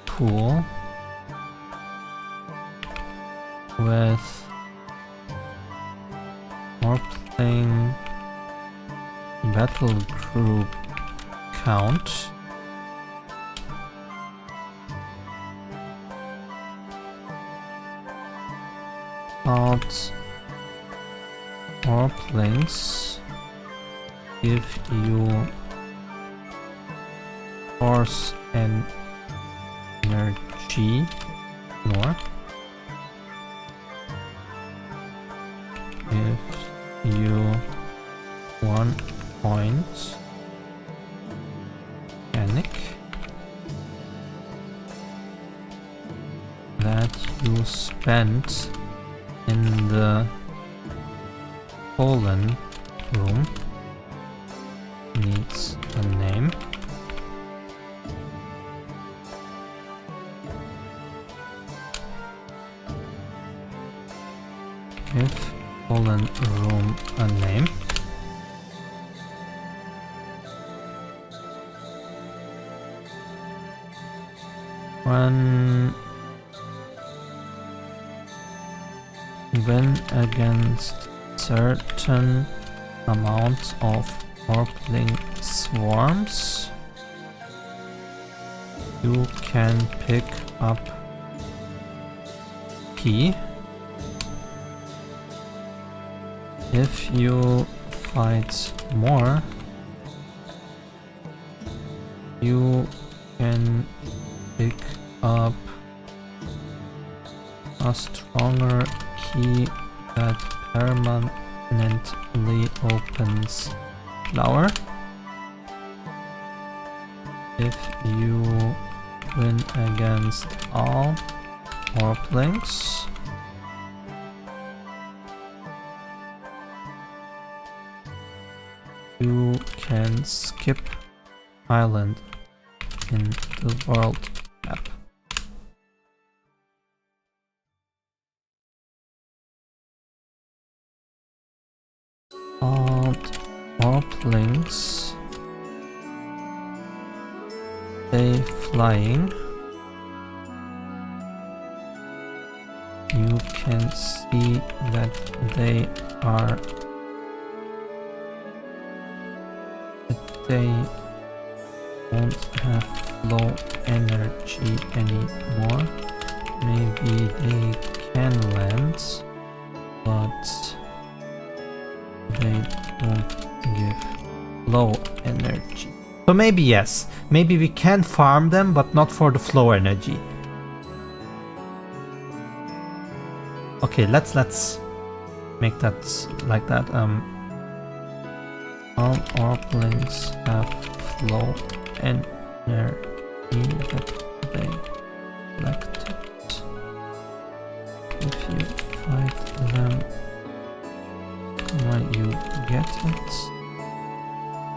pool with more playing battle group count. Out orb links give you force and energy more. Give you 1 point mechanic that you spent in the colon room. Needs a name. Give colon room a name. When against certain amount of orpling swarms, you can pick up P. If you fight more, you can pick up a stronger key that permanently opens flower. If you win against all orplings, you can skip island in the world map. Orplings stay flying. You can see that they won't have low energy anymore. Maybe they can land, but they don't give low energy. So maybe yes, maybe we can farm them, but not for the flow energy. Okay, let's make that like that. All orplings have flow energy that they collected. If you fight them, you get it.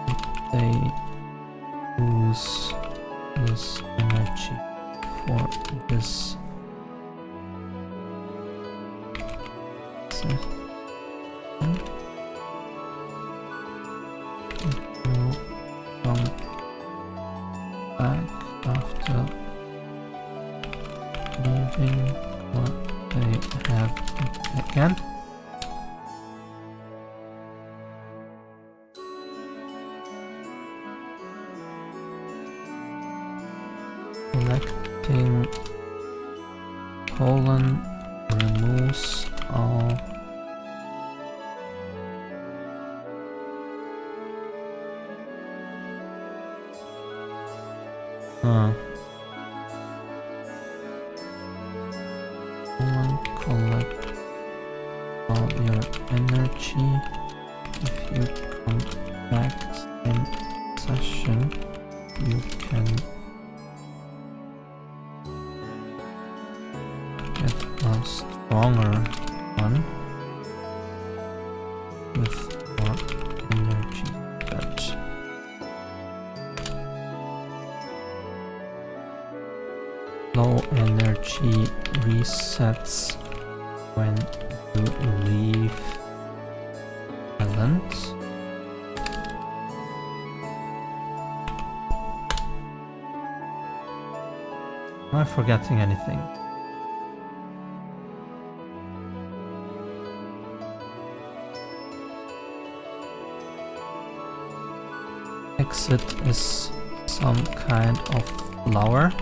If they use this energy for this. It will come back after leaving what they have again. Collecting colon removes all collect all your energy. If you come back in session, you can get a stronger one with more energy. But low energy resets when you leave island. Am I forgetting anything? Exit is some kind of flower.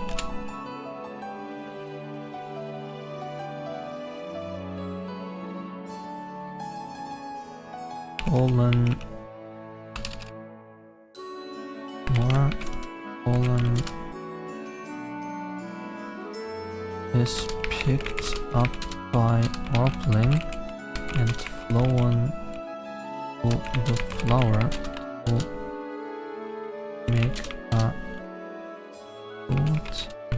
Colon. More. Colon. Is picked up by Orpling and flown to the flower to make a food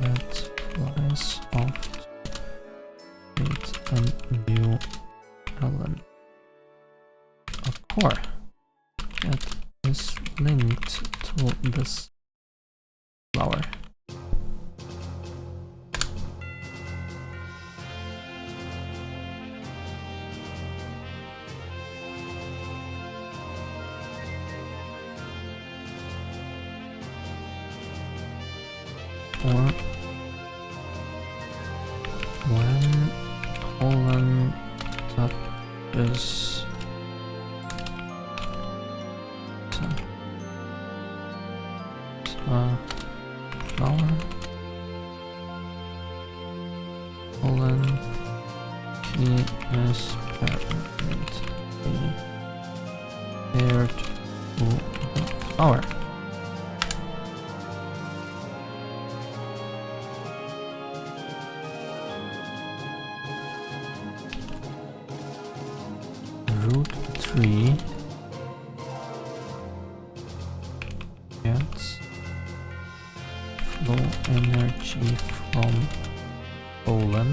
that flies off to create a new element. A core that is linked to this flower. Or when pollen touches a flower, pollen key is permanently paired to the flower. Root tree gets flow energy from pollen.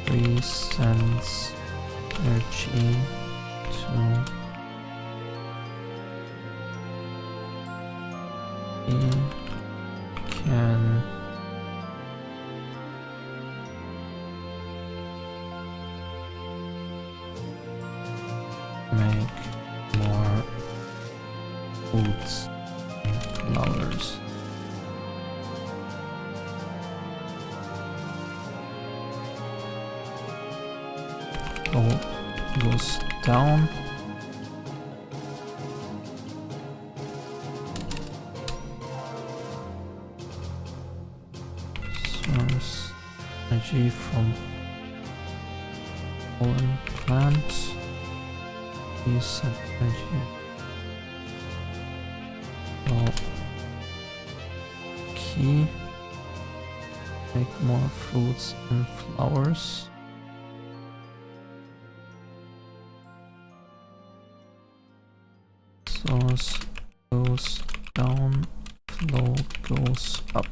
Tree sends energy to can make more foods and flowers. Goes down. Source energy from pollen plants. Use energy. So key. Make more fruits and flowers. Source goes down, flow goes up.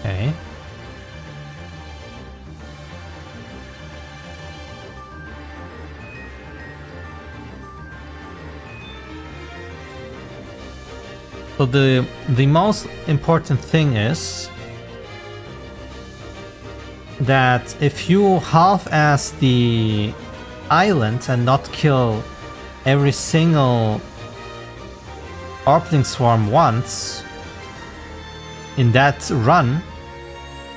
Okay. So the most important thing is that if you half-ass the island and not kill every single Orpling swarm once in that run,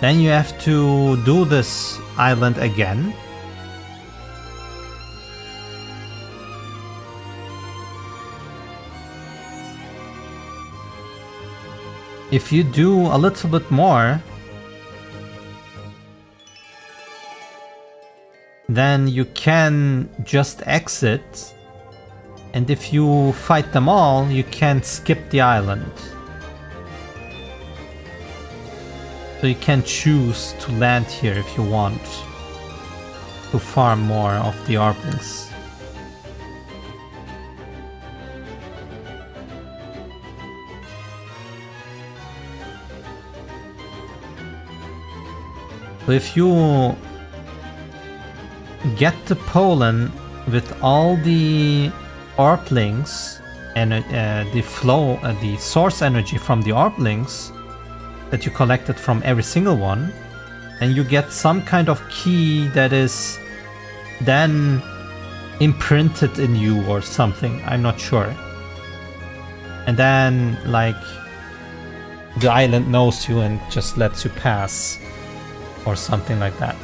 Then you have to do this island again. If you do a little bit more, then you can just exit. And if you fight them all, you can skip the island. So you can choose to land here if you want to farm more of the Arblings. So if you get to Poland with all the Arblings and the source energy from the Arblings that you collected from every single one, and you get some kind of key that is then imprinted in you or something, I'm not sure. And then like the island knows you and just lets you pass or something like that.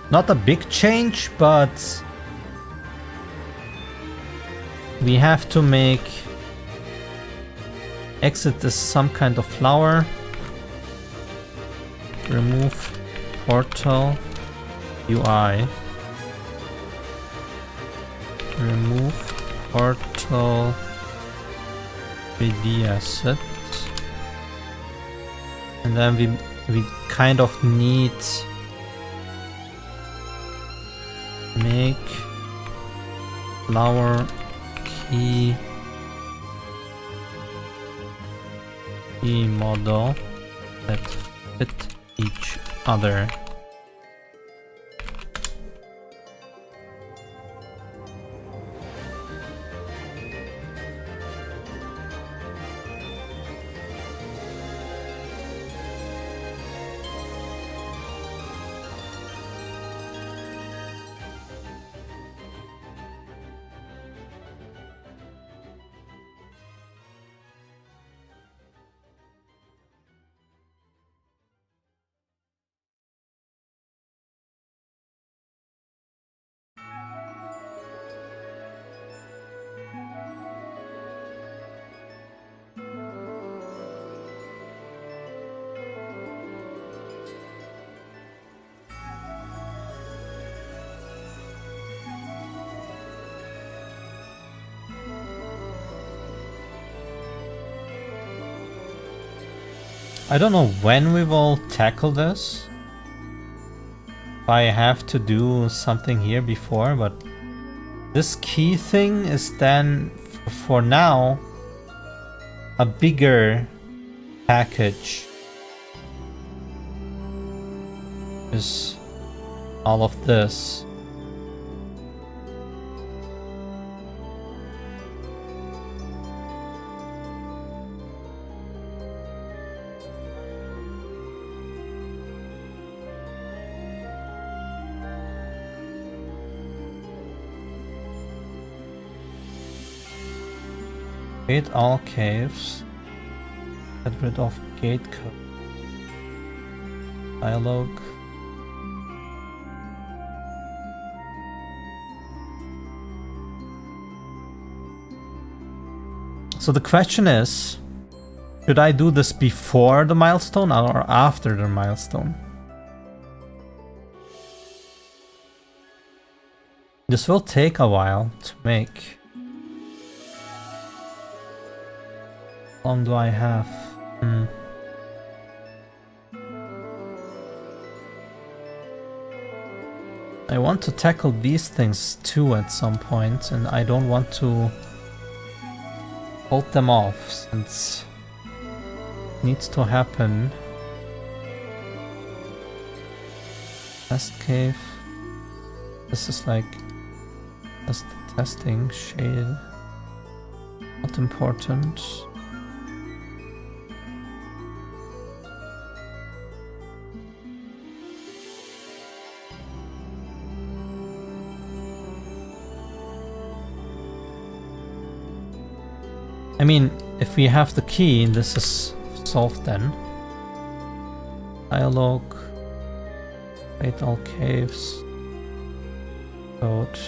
Not a big change, but we have to make exit as some kind of flower. Remove portal UI. Remove portal 3D asset. And then we kind of need make flower key model that fit each other. I don't know when we will tackle this. If I have to do something here before, but this key thing is then, for now, a bigger package. Is all of this. Create all caves. Get rid of gate code. Dialogue. So the question is, should I do this before the milestone or after the milestone? This will take a while to make. How long do I have? I want to tackle these things too at some point, and I don't want to hold them off since it needs to happen. Test cave. This is like just the testing shade. Not important. I mean, if we have the key, this is solved then. Dialogue. Fatal Caves. Code.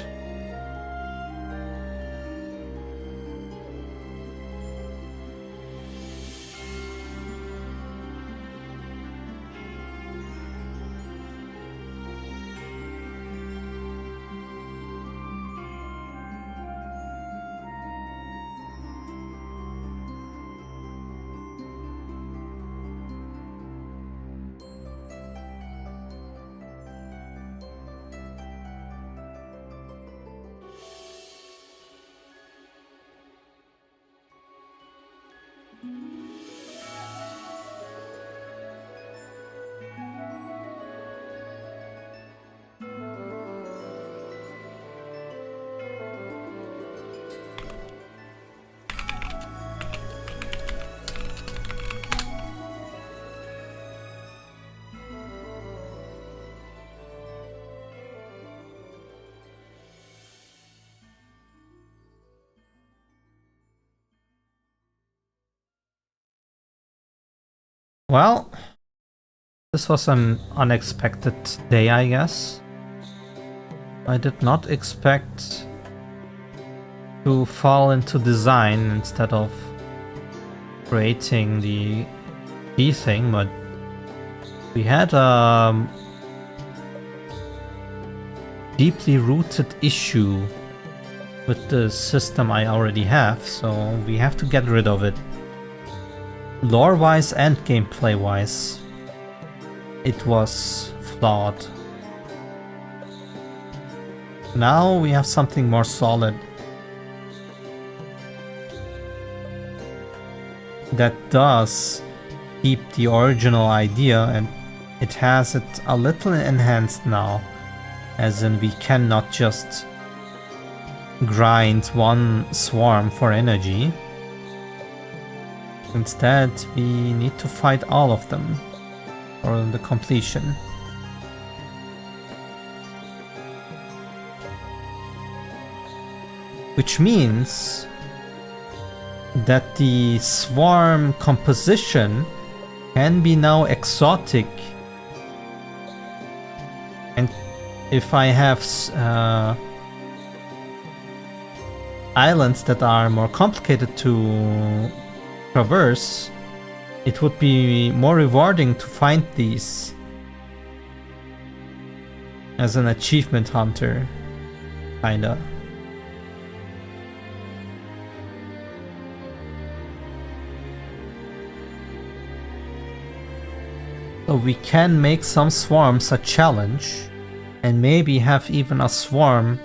Well, this was an unexpected day, I guess. I did not expect to fall into design instead of creating the key thing, but we had a deeply rooted issue with the system I already have, so we have to get rid of it. Lore-wise and gameplay-wise, it was flawed. Now we have something more solid that does keep the original idea, and it has it a little enhanced now, as in we cannot just grind one swarm for energy. Instead, we need to fight all of them for the completion. Which means that the swarm composition can be now exotic. And if I have islands that are more complicated to traverse, it would be more rewarding to find these as an achievement hunter, kinda. So we can make some swarms a challenge, and maybe have even a swarm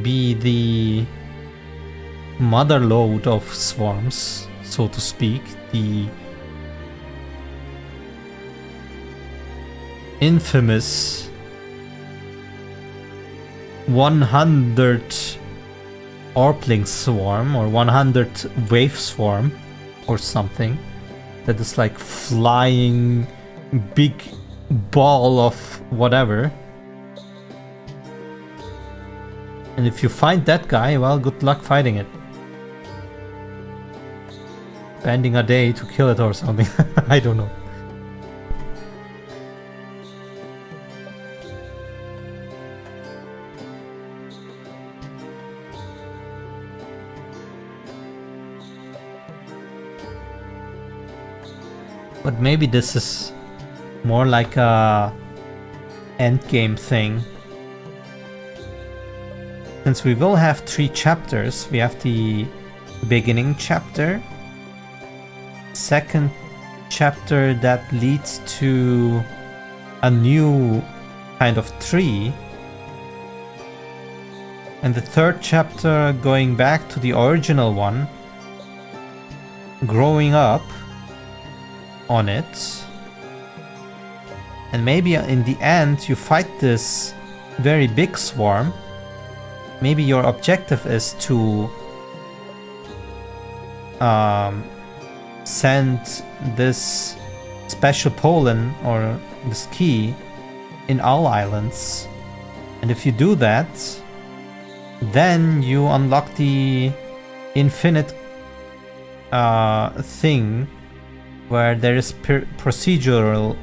be the mother lode of swarms, so to speak, the infamous 100 Orpling swarm or 100 wave swarm or something that is like flying big ball of whatever. And if you find that guy, well, good luck fighting it. Spending a day to kill it or something. I don't know. But maybe this is more like a endgame thing. Since we will have 3 chapters, we have the beginning chapter, second chapter that leads to a new kind of tree, and the third chapter going back to the original one, growing up on it, and maybe in the end you fight this very big swarm. Maybe your objective is to send this special pollen or this key in all islands, and if you do that, then you unlock the infinite thing where there is procedural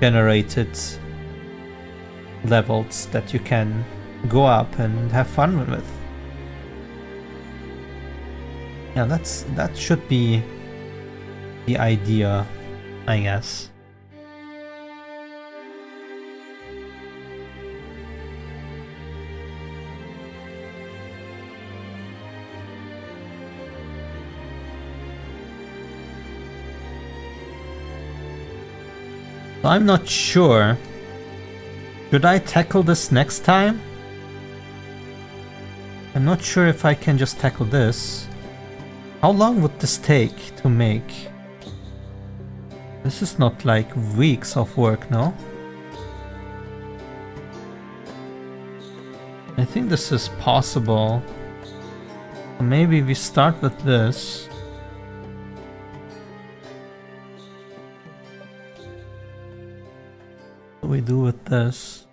generated levels that you can go up and have fun with. Yeah, that should be the idea, I guess. I'm not sure. Should I tackle this next time? I'm not sure if I can just tackle this. How long would this take to make? This is not like weeks of work, no? I think this is possible. Maybe we start with this. What do we do with this?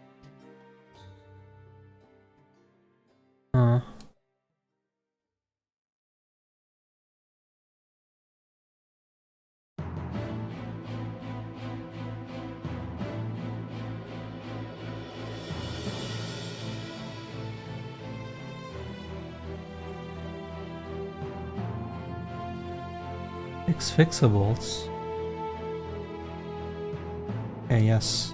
Fixables. Okay, yes.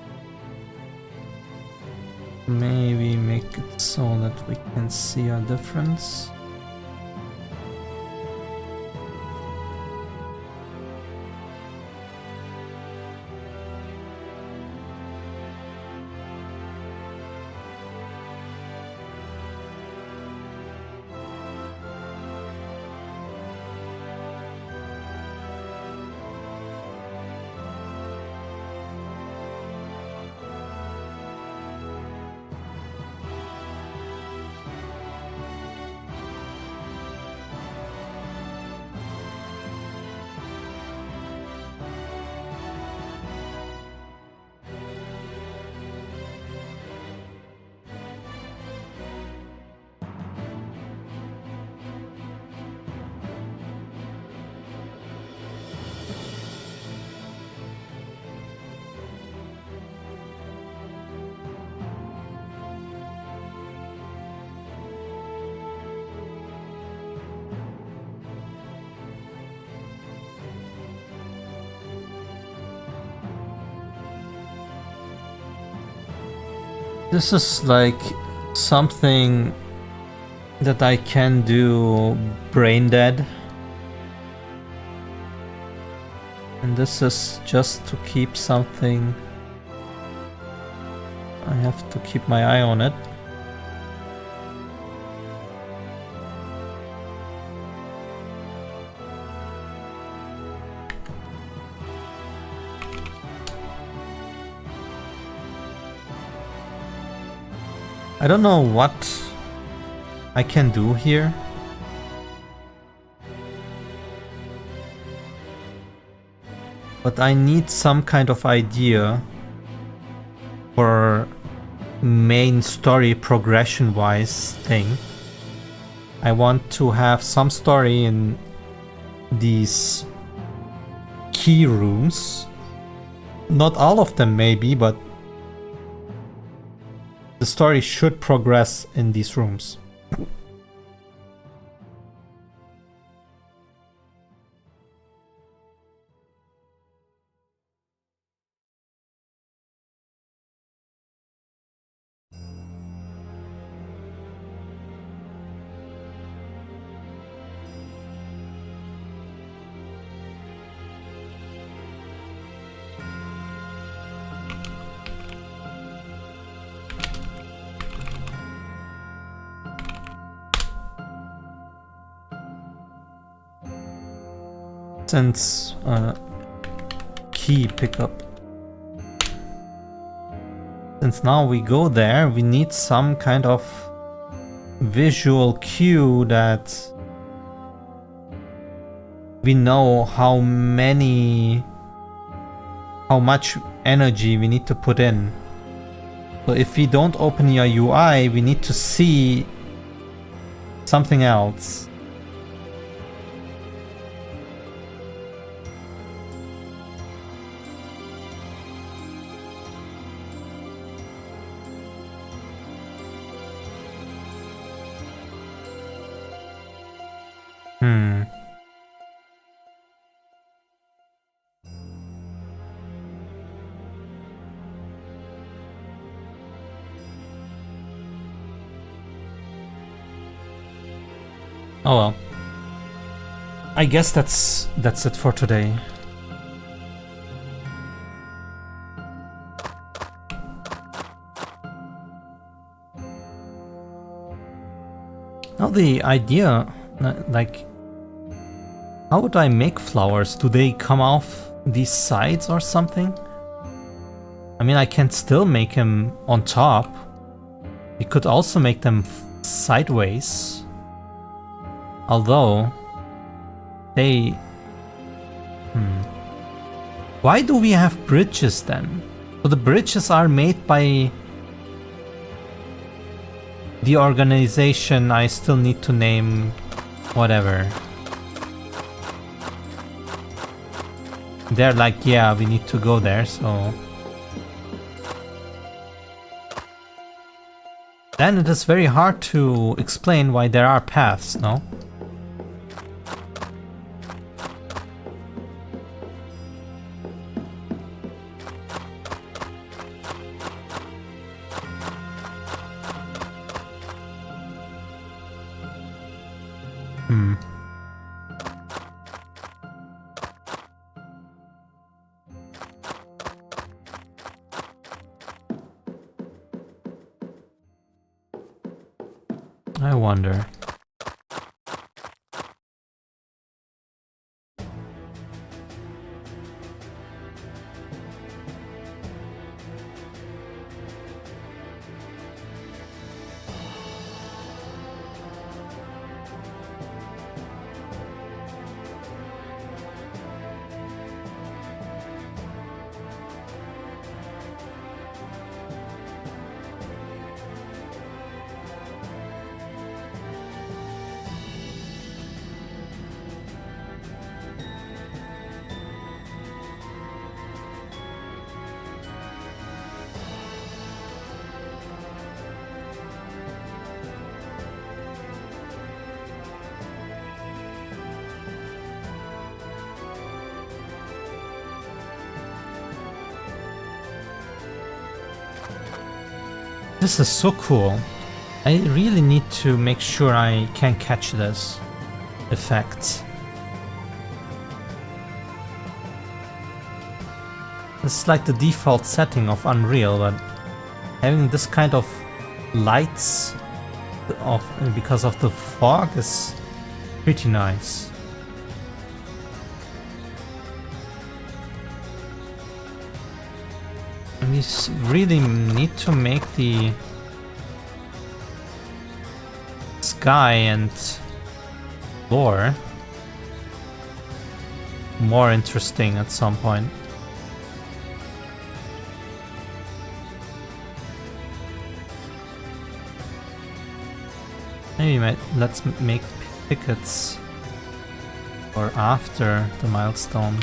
Maybe make it so that we can see a difference. This is like something that I can do brain dead. And this is just to keep something. I have to keep my eye on it. I don't know what I can do here. But I need some kind of idea for main story progression wise thing. I want to have some story in these key rooms. Not all of them maybe, but the story should progress in these rooms. Since key pickup. Since now we go there, we need some kind of visual cue that we know how much energy we need to put in. So if we don't open your UI, we need to see something else. Hmm. Oh well. I guess that's it for today. Now the idea, like, how would I make flowers? Do they come off these sides or something? I mean, I can still make them on top. You could also make them sideways. Although, they... Why do we have bridges then? So the bridges are made by the organization I still need to name whatever. They're like, yeah, we need to go there, so... Then it is very hard to explain why there are paths, no? I wonder. This is so cool. I really need to make sure I can catch this effect. This is like the default setting of Unreal, but having this kind of lights because of the fog is pretty nice. And we really need to make the sky and floor more interesting at some point. Maybe let's make tickets or after the milestone.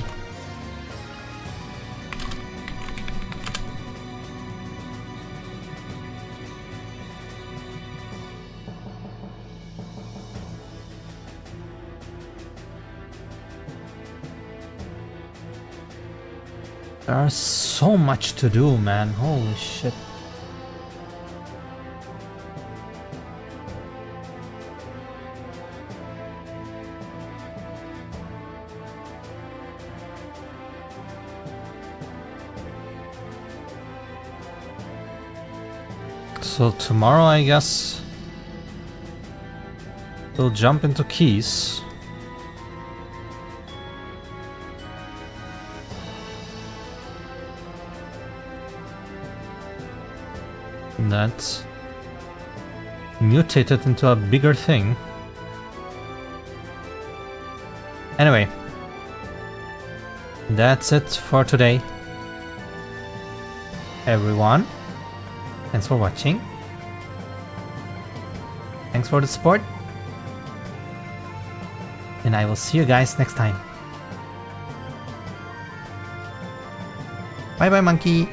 There's so much to do, man. Holy shit. So tomorrow, I guess, we'll jump into keys. That mutated into a bigger thing. Anyway, that's it for today, everyone. Thanks for watching. Thanks for the support. And I will see you guys next time. Bye bye, monkey.